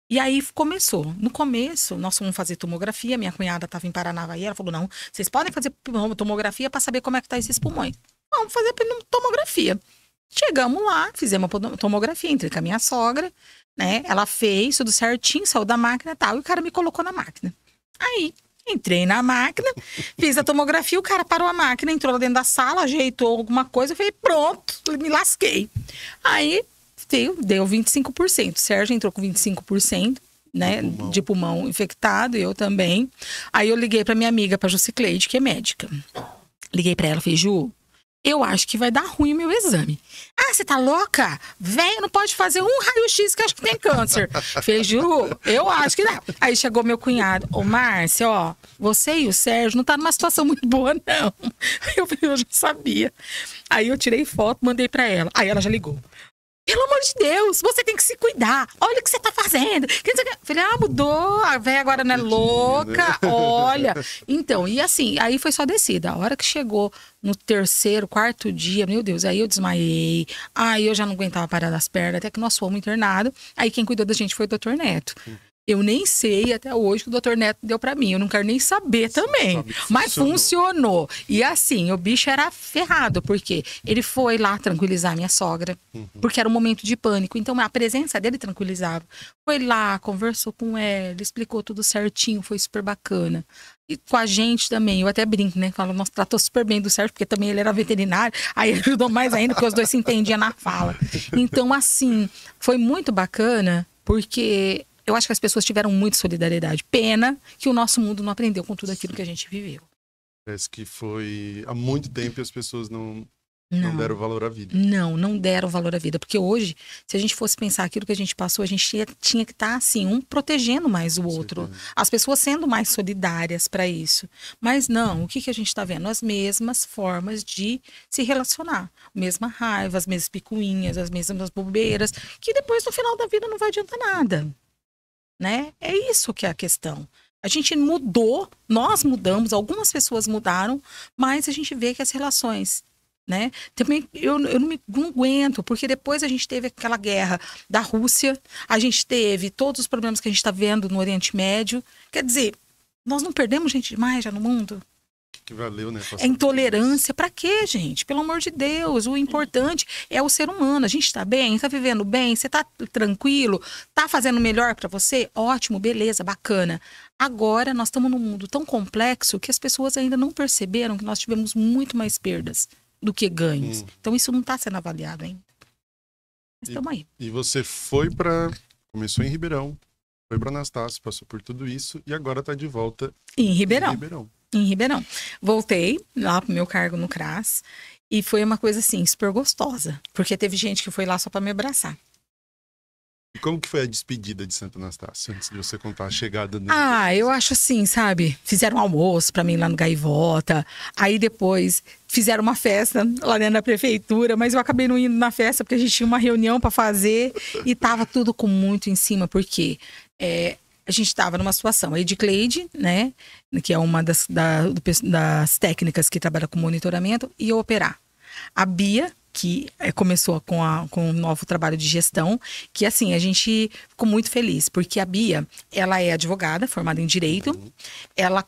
E aí começou. No começo, nós fomos fazer tomografia. Minha cunhada estava em Paranavaí. Ela falou: não, vocês podem fazer tomografia para saber como é que tá esses pulmões. Vamos fazer tomografia. Chegamos lá, fizemos a tomografia, entrei com a minha sogra, né? Ela fez tudo certinho, saiu da máquina e tal. E o cara me colocou na máquina. Aí, entrei na máquina, fiz a tomografia, o cara parou a máquina, entrou lá dentro da sala, ajeitou alguma coisa, eu falei, pronto, me lasquei. Aí, deu 25%. O Sérgio entrou com 25%, né, de pulmão infectado, eu também. Aí eu liguei pra minha amiga, pra Jucicleide, que é médica. Liguei pra ela, falei, Ju, eu acho que vai dar ruim o meu exame. Ah, você tá louca? Velho, não pode fazer um raio-x que acho que tem câncer. Falei, Ju, eu acho que dá. Aí chegou meu cunhado. Ô, Márcia, ó, você e o Sérgio não tá numa situação muito boa, não. Eu falei, eu já sabia. Aí eu tirei foto, mandei pra ela. Aí ela já ligou. Pelo amor de Deus, você tem que se cuidar. Olha o que você tá fazendo. Falei, mudou. A véia agora não é louca. Olha. Então, e assim, aí foi só descida. A hora que chegou no terceiro, quarto dia, meu Deus, aí eu desmaiei. Aí eu já não aguentava parar das pernas, até que nós fomos internados. Aí quem cuidou da gente foi o Dr. Neto. Eu nem sei até hoje que o Dr. Neto deu pra mim. Eu não quero nem saber também. Mas funcionou. E assim, o bicho era ferrado, porque ele foi lá tranquilizar minha sogra, porque era um momento de pânico. Então a presença dele tranquilizava. Foi lá, conversou com ela, explicou tudo certinho, foi super bacana. E com a gente também, eu até brinco, né? Falo, nossa, tratou super bem do Sérgio, porque também ele era veterinário, aí ajudou mais ainda, porque os dois se entendiam na fala. Então, assim, foi muito bacana, porque eu acho que as pessoas tiveram muita solidariedade. Pena que o nosso mundo não aprendeu com tudo aquilo que a gente viveu. Parece que foi há muito tempo e as pessoas não deram valor à vida. Não deram valor à vida. Porque hoje, se a gente fosse pensar aquilo que a gente passou, a gente tinha que estar, assim, um protegendo mais o outro. As pessoas sendo mais solidárias para isso. Mas não, o que a gente está vendo? As mesmas formas de se relacionar. A mesma raiva, as mesmas picuinhas, as mesmas bobeiras, que depois, no final da vida, não vai adiantar nada. Né? É isso que é a questão. A gente mudou, nós mudamos, algumas pessoas mudaram, mas a gente vê que as relações, né? Também eu não aguento, porque depois a gente teve aquela guerra da Rússia, a gente teve todos os problemas que a gente está vendo no Oriente Médio. Quer dizer, nós não perdemos gente demais já no mundo? Que valeu, né? É intolerância. Pra quê, gente? Pelo amor de Deus. O importante é o ser humano. A gente tá bem, tá vivendo bem, você tá tranquilo, tá fazendo melhor pra você? Ótimo, beleza, bacana. Agora, nós estamos num mundo tão complexo que as pessoas ainda não perceberam que nós tivemos muito mais perdas do que ganhos. Então, isso não tá sendo avaliado ainda. Mas estamos aí. E você começou em Ribeirão, foi pra Anastácio, passou por tudo isso e agora tá de volta em Ribeirão. Em Ribeirão. Voltei lá pro meu cargo no CRAS e foi uma coisa assim, super gostosa. Porque teve gente que foi lá só para me abraçar. E como que foi a despedida de Santo Anastácio, antes de você contar a chegada dele? Eu acho assim, sabe? Fizeram um almoço para mim lá no Gaivota. Aí depois fizeram uma festa lá dentro da prefeitura, mas eu acabei não indo na festa porque a gente tinha uma reunião para fazer e tava tudo com muito em cima, porque a gente estava numa situação. A Edicleide, né, que é uma das técnicas que trabalha com monitoramento, ia operar. A Bia, que começou com um novo trabalho de gestão, que assim, a gente ficou muito feliz, porque a Bia, ela é advogada, formada em Direito, ela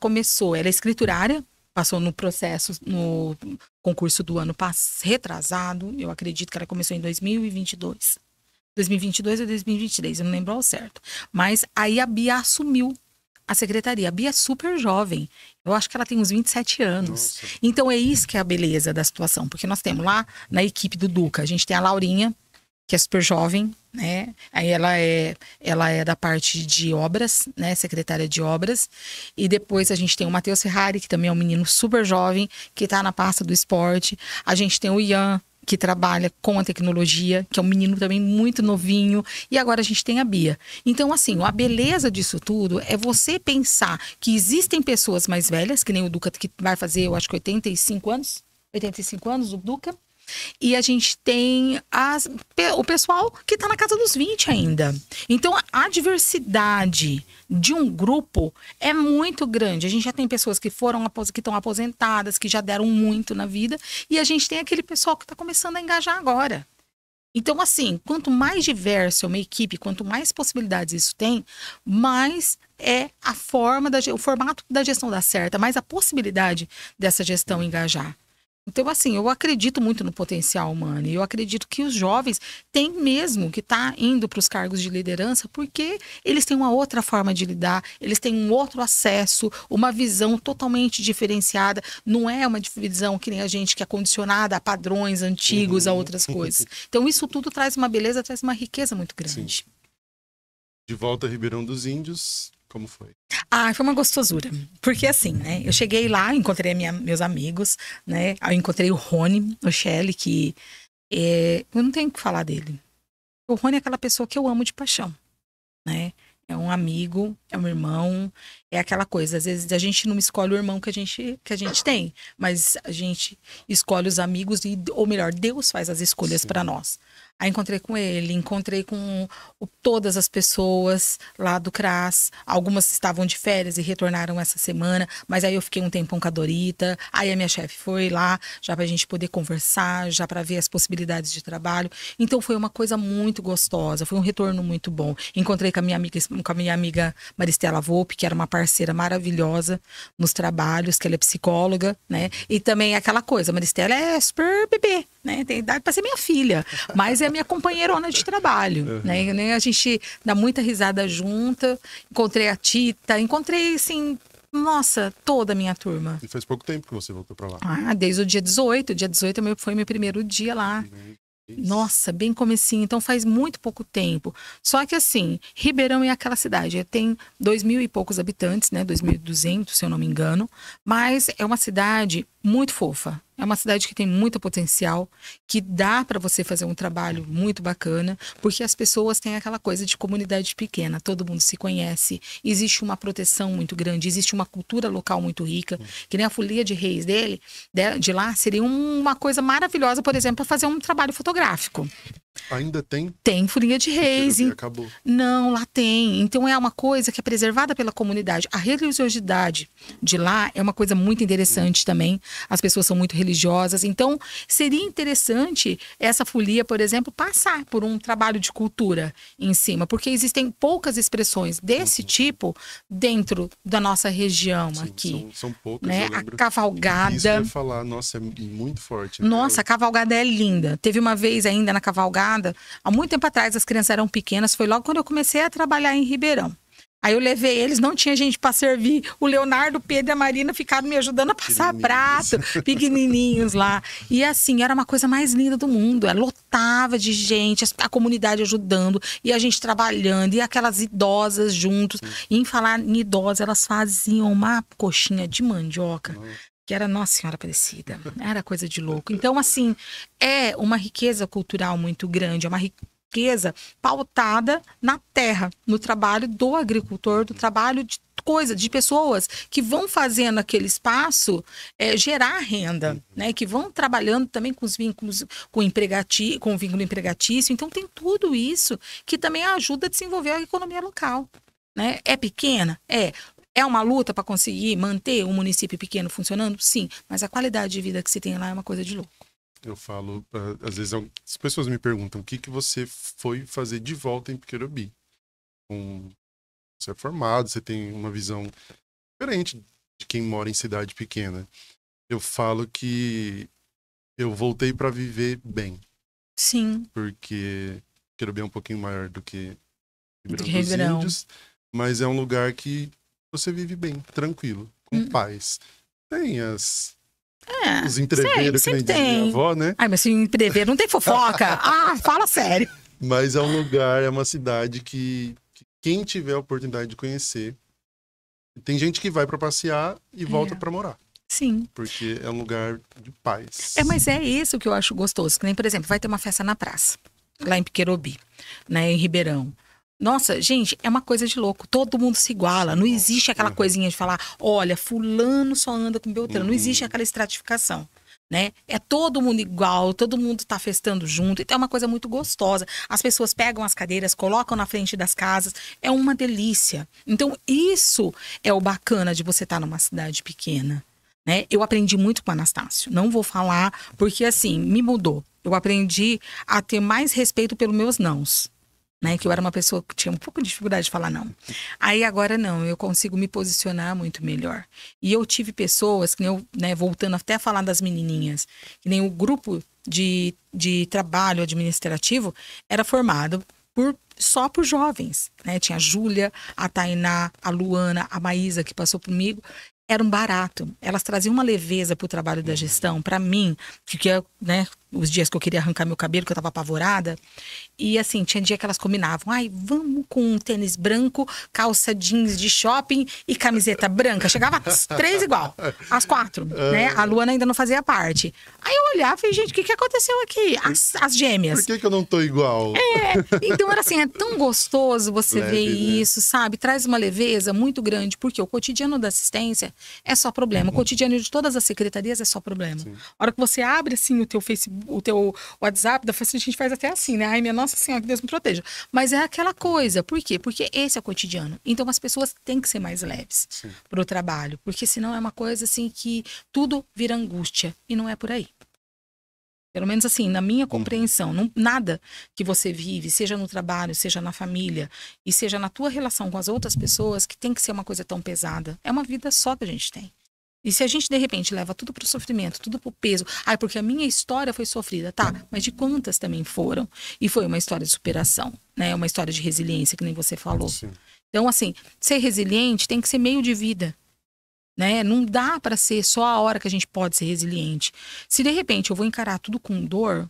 é escriturária, passou no processo, no concurso do ano retrasado, eu acredito que ela começou em 2022. 2022 ou 2023, eu não lembro ao certo. Mas aí a Bia assumiu a secretaria. A Bia é super jovem. Eu acho que ela tem uns 27 anos. Nossa. Então, é isso que é a beleza da situação. Porque nós temos lá na equipe do Duca, a gente tem a Laurinha, que é super jovem, né? Aí ela é da parte de obras, né? Secretária de obras. E depois a gente tem o Matheus Ferrari, que também é um menino super jovem, que tá na pasta do esporte. A gente tem o Ian, que trabalha com a tecnologia, que é um menino também muito novinho. E agora a gente tem a Bia. Então, assim, a beleza disso tudo é você pensar que existem pessoas mais velhas, que nem o Duca, que vai fazer, eu acho que 85 anos. 85 anos, o Duca. E a gente tem o pessoal que está na casa dos 20 ainda. Então, a diversidade de um grupo é muito grande. A gente já tem pessoas que estão aposentadas, que já deram muito na vida. E a gente tem aquele pessoal que está começando a engajar agora. Então, assim, quanto mais diverso é uma equipe, quanto mais possibilidades isso tem, mais é o formato da gestão dar certo, mais a possibilidade dessa gestão engajar. Então, assim, eu acredito muito no potencial humano e eu acredito que os jovens têm mesmo que estar indo para os cargos de liderança porque eles têm uma outra forma de lidar, eles têm um outro acesso, uma visão totalmente diferenciada. Não é uma visão que nem a gente que é condicionada a padrões antigos, a outras coisas. Então, isso tudo traz uma beleza, traz uma riqueza muito grande. Sim. De volta a Ribeirão dos Índios, como foi? Foi uma gostosura. Porque assim, né? Eu cheguei lá, encontrei meus amigos, né? Eu encontrei o Rony, o Shelly, que eu não tenho o que falar dele. O Rony é aquela pessoa que eu amo de paixão, né? É um amigo, é um irmão, é aquela coisa. Às vezes a gente não escolhe o irmão que a gente tem, mas a gente escolhe os amigos, ou melhor, Deus faz as escolhas para nós. Aí encontrei com ele, encontrei com todas as pessoas lá do CRAS. Algumas estavam de férias e retornaram essa semana, mas aí eu fiquei um tempão com a Dorita. Aí a minha chefe foi lá, já pra gente poder conversar, já para ver as possibilidades de trabalho. Então foi uma coisa muito gostosa, foi um retorno muito bom. Encontrei com a minha amiga Maristela Volpe, que era uma parceira maravilhosa nos trabalhos, que ela é psicóloga, né? E também aquela coisa, a Maristela é super bebê, né? Tem idade para ser minha filha, mas é minha companheirona de trabalho, né? A gente dá muita risada junta. Encontrei a Tita, encontrei, assim, nossa, toda a minha turma. E faz pouco tempo que você voltou para lá. Desde o dia 18. Dia 18 foi meu primeiro dia lá. Nossa, bem comecinho, então faz muito pouco tempo. Só que assim, Ribeirão é aquela cidade, tem 2.000 e poucos habitantes, né? 2.200, se eu não me engano. Mas é uma cidade muito fofa. É uma cidade que tem muito potencial, que dá para você fazer um trabalho muito bacana, porque as pessoas têm aquela coisa de comunidade pequena, todo mundo se conhece, existe uma proteção muito grande, existe uma cultura local muito rica, que nem a folia de reis de lá, seria uma coisa maravilhosa, por exemplo, para fazer um trabalho fotográfico. Ainda tem? Tem folia de reis. Acabou. Não, lá tem. Então é uma coisa que é preservada pela comunidade. A religiosidade de lá é uma coisa muito interessante também. As pessoas são muito religiosas. Então seria interessante essa folia, por exemplo, passar por um trabalho de cultura em cima, porque existem poucas expressões desse tipo dentro da nossa região. Sim, aqui. São poucas, né? A cavalgada. Isso que eu ia falar, nossa, é muito forte. Nossa, a cavalgada é linda. Teve uma vez ainda na cavalgada, há muito tempo atrás, as crianças eram pequenas, foi logo quando eu comecei a trabalhar em Ribeirão. Aí eu levei eles, não tinha gente para servir. O Leonardo, o Pedro e a Marina ficaram me ajudando a passar prato, pequenininhos lá. E assim, era uma coisa mais linda do mundo. Ela lotava de gente, a comunidade ajudando, e a gente trabalhando, e aquelas idosas juntos. E em falar em idosas, elas faziam uma coxinha de mandioca. Que era Nossa Senhora Aparecida. Era coisa de louco. Então, assim, é uma riqueza cultural muito grande, é uma riqueza pautada na terra, no trabalho do agricultor, do trabalho de pessoas que vão fazendo aquele espaço gerar renda, né? Que vão trabalhando também com os vínculos, com o vínculo empregatício. Então, tem tudo isso que também ajuda a desenvolver a economia local, né? É pequena? É uma luta para conseguir manter um município pequeno funcionando? Sim, mas a qualidade de vida que se tem lá é uma coisa de louco. Eu falo, às vezes as pessoas me perguntam o que você foi fazer de volta em Pequerobi. Você é formado, você tem uma visão diferente de quem mora em cidade pequena. Eu falo que eu voltei para viver bem. Sim. Porque Pequerobi é um pouquinho maior do que Ribeirão dos Índios, mas é um lugar que você vive bem, tranquilo, com paz. Tem os sempre entreveiros, que nem diz minha tem. avó, né? Ai, mas se entrever, não tem fofoca. Fala sério. Mas é um lugar, é uma cidade que quem tiver a oportunidade de conhecer, tem gente que vai para passear e volta para morar. Sim. Porque é um lugar de paz. Mas é isso que eu acho gostoso. Que nem, por exemplo, vai ter uma festa na praça, lá em Piquerobi, né, em Ribeirão. Nossa, gente, é uma coisa de louco. Todo mundo se iguala. Não existe aquela coisinha de falar, olha, fulano só anda com Beltrano. Não existe aquela estratificação, né? É todo mundo igual, todo mundo tá festando junto. Então é uma coisa muito gostosa. As pessoas pegam as cadeiras, colocam na frente das casas. É uma delícia. Então isso é o bacana de você estar numa cidade pequena, né? Eu aprendi muito com o Anastácio. Não vou falar, porque assim, me mudou. Eu aprendi a ter mais respeito pelos meus nãos. Né, que eu era uma pessoa que tinha um pouco de dificuldade de falar não. Aí agora não, eu consigo me posicionar muito melhor. E eu tive pessoas, que nem eu, né, voltando até a falar das menininhas, que nem o grupo de trabalho administrativo era formado só por jovens. Né? Tinha a Júlia, a Tainá, a Luana, a Maísa, que passou comigo. Era um barato. Elas traziam uma leveza para o trabalho da gestão. Para mim, que né, os dias que eu queria arrancar meu cabelo, que eu estava apavorada. E assim, tinha dia que elas combinavam. Ai, vamos com um tênis branco, calça jeans de shopping e camiseta branca. Chegava às 3 igual, às 4, né? A Luana ainda não fazia parte. Aí eu olhava e falei, gente, o que aconteceu aqui? As gêmeas. Por que eu não tô igual? Então era assim, é tão gostoso você Leve, ver né? isso, sabe? Traz uma leveza muito grande, porque o cotidiano da assistência é só problema. O cotidiano de todas as secretarias é só problema. Sim. A hora que você abre, assim, o teu Facebook, o teu WhatsApp, da frente a gente faz até assim, né? Ai, minha Nossa Senhora, que Deus me proteja. Mas é aquela coisa. Por quê? Porque esse é o cotidiano. Então as pessoas têm que ser mais leves pro trabalho. Porque senão é uma coisa, assim, que tudo vira angústia. E não é por aí. Pelo menos assim, na minha compreensão, nada que você vive, seja no trabalho, seja na família, e seja na tua relação com as outras pessoas, que tem que ser uma coisa tão pesada. É uma vida só que a gente tem. E se a gente, de repente, leva tudo pro sofrimento, tudo pro peso, porque a minha história foi sofrida, tá, mas de quantas também foram? E foi uma história de superação, né? Uma história de resiliência, que nem você falou. Sim. Então, assim, ser resiliente tem que ser meio de vida. Né? Não dá para ser só a hora que a gente pode ser resiliente. Se de repente eu vou encarar tudo com dor,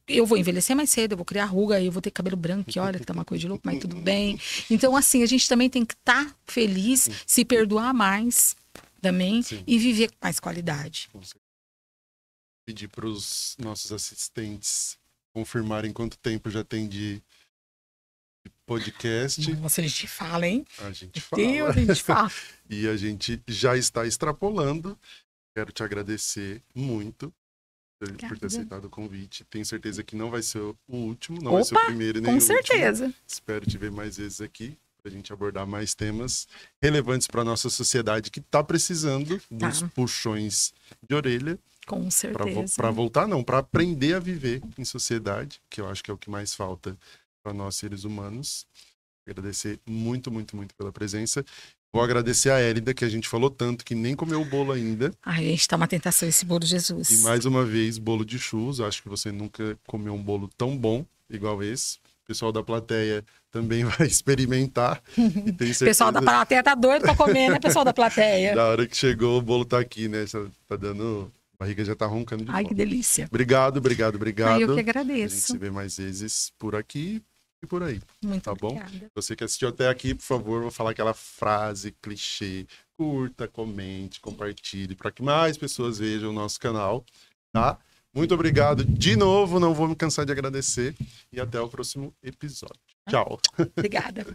eu vou envelhecer mais cedo, eu vou criar ruga, aí eu vou ter cabelo branco, que olha que tá uma coisa de louco, mas tudo bem. Então, assim, a gente também tem que estar feliz, se perdoar mais também e viver com mais qualidade. Pedir para os nossos assistentes confirmarem quanto tempo já tem de podcast. Nossa, a gente fala, hein? A gente fala. Deus, a gente fala. E a gente já está extrapolando. Quero te agradecer muito por ter aceitado o convite. Tenho certeza que não vai ser o último, não vai ser o primeiro e nem o último. Com certeza. Espero te ver mais vezes aqui para a gente abordar mais temas relevantes para a nossa sociedade que está precisando dos puxões de orelha. Com certeza. Para voltar, não, para aprender a viver em sociedade, que eu acho que é o que mais falta para nós seres humanos. Agradecer muito, muito, muito pela presença. Vou agradecer a Hélida, que a gente falou tanto, que nem comeu o bolo ainda. Ai, gente, tá uma tentação esse bolo, Jesus. E mais uma vez, bolo de churros. Acho que você nunca comeu um bolo tão bom igual esse. O pessoal da plateia também vai experimentar. E tem certeza... O pessoal da plateia tá doido pra comer, né, pessoal da plateia? Da hora que chegou, o bolo tá aqui, né? Tá dando... A barriga já tá roncando de Ai, fome. que delícia. Obrigado. Ai, eu que agradeço. A gente se vê mais vezes por aqui e por aí. Muito obrigada. Bom? Você que assistiu até aqui, por favor, vou falar aquela frase clichê. Curta, comente, compartilhe, para que mais pessoas vejam o nosso canal, tá? Muito obrigado de novo, não vou me cansar de agradecer e até o próximo episódio. Tchau. Obrigada.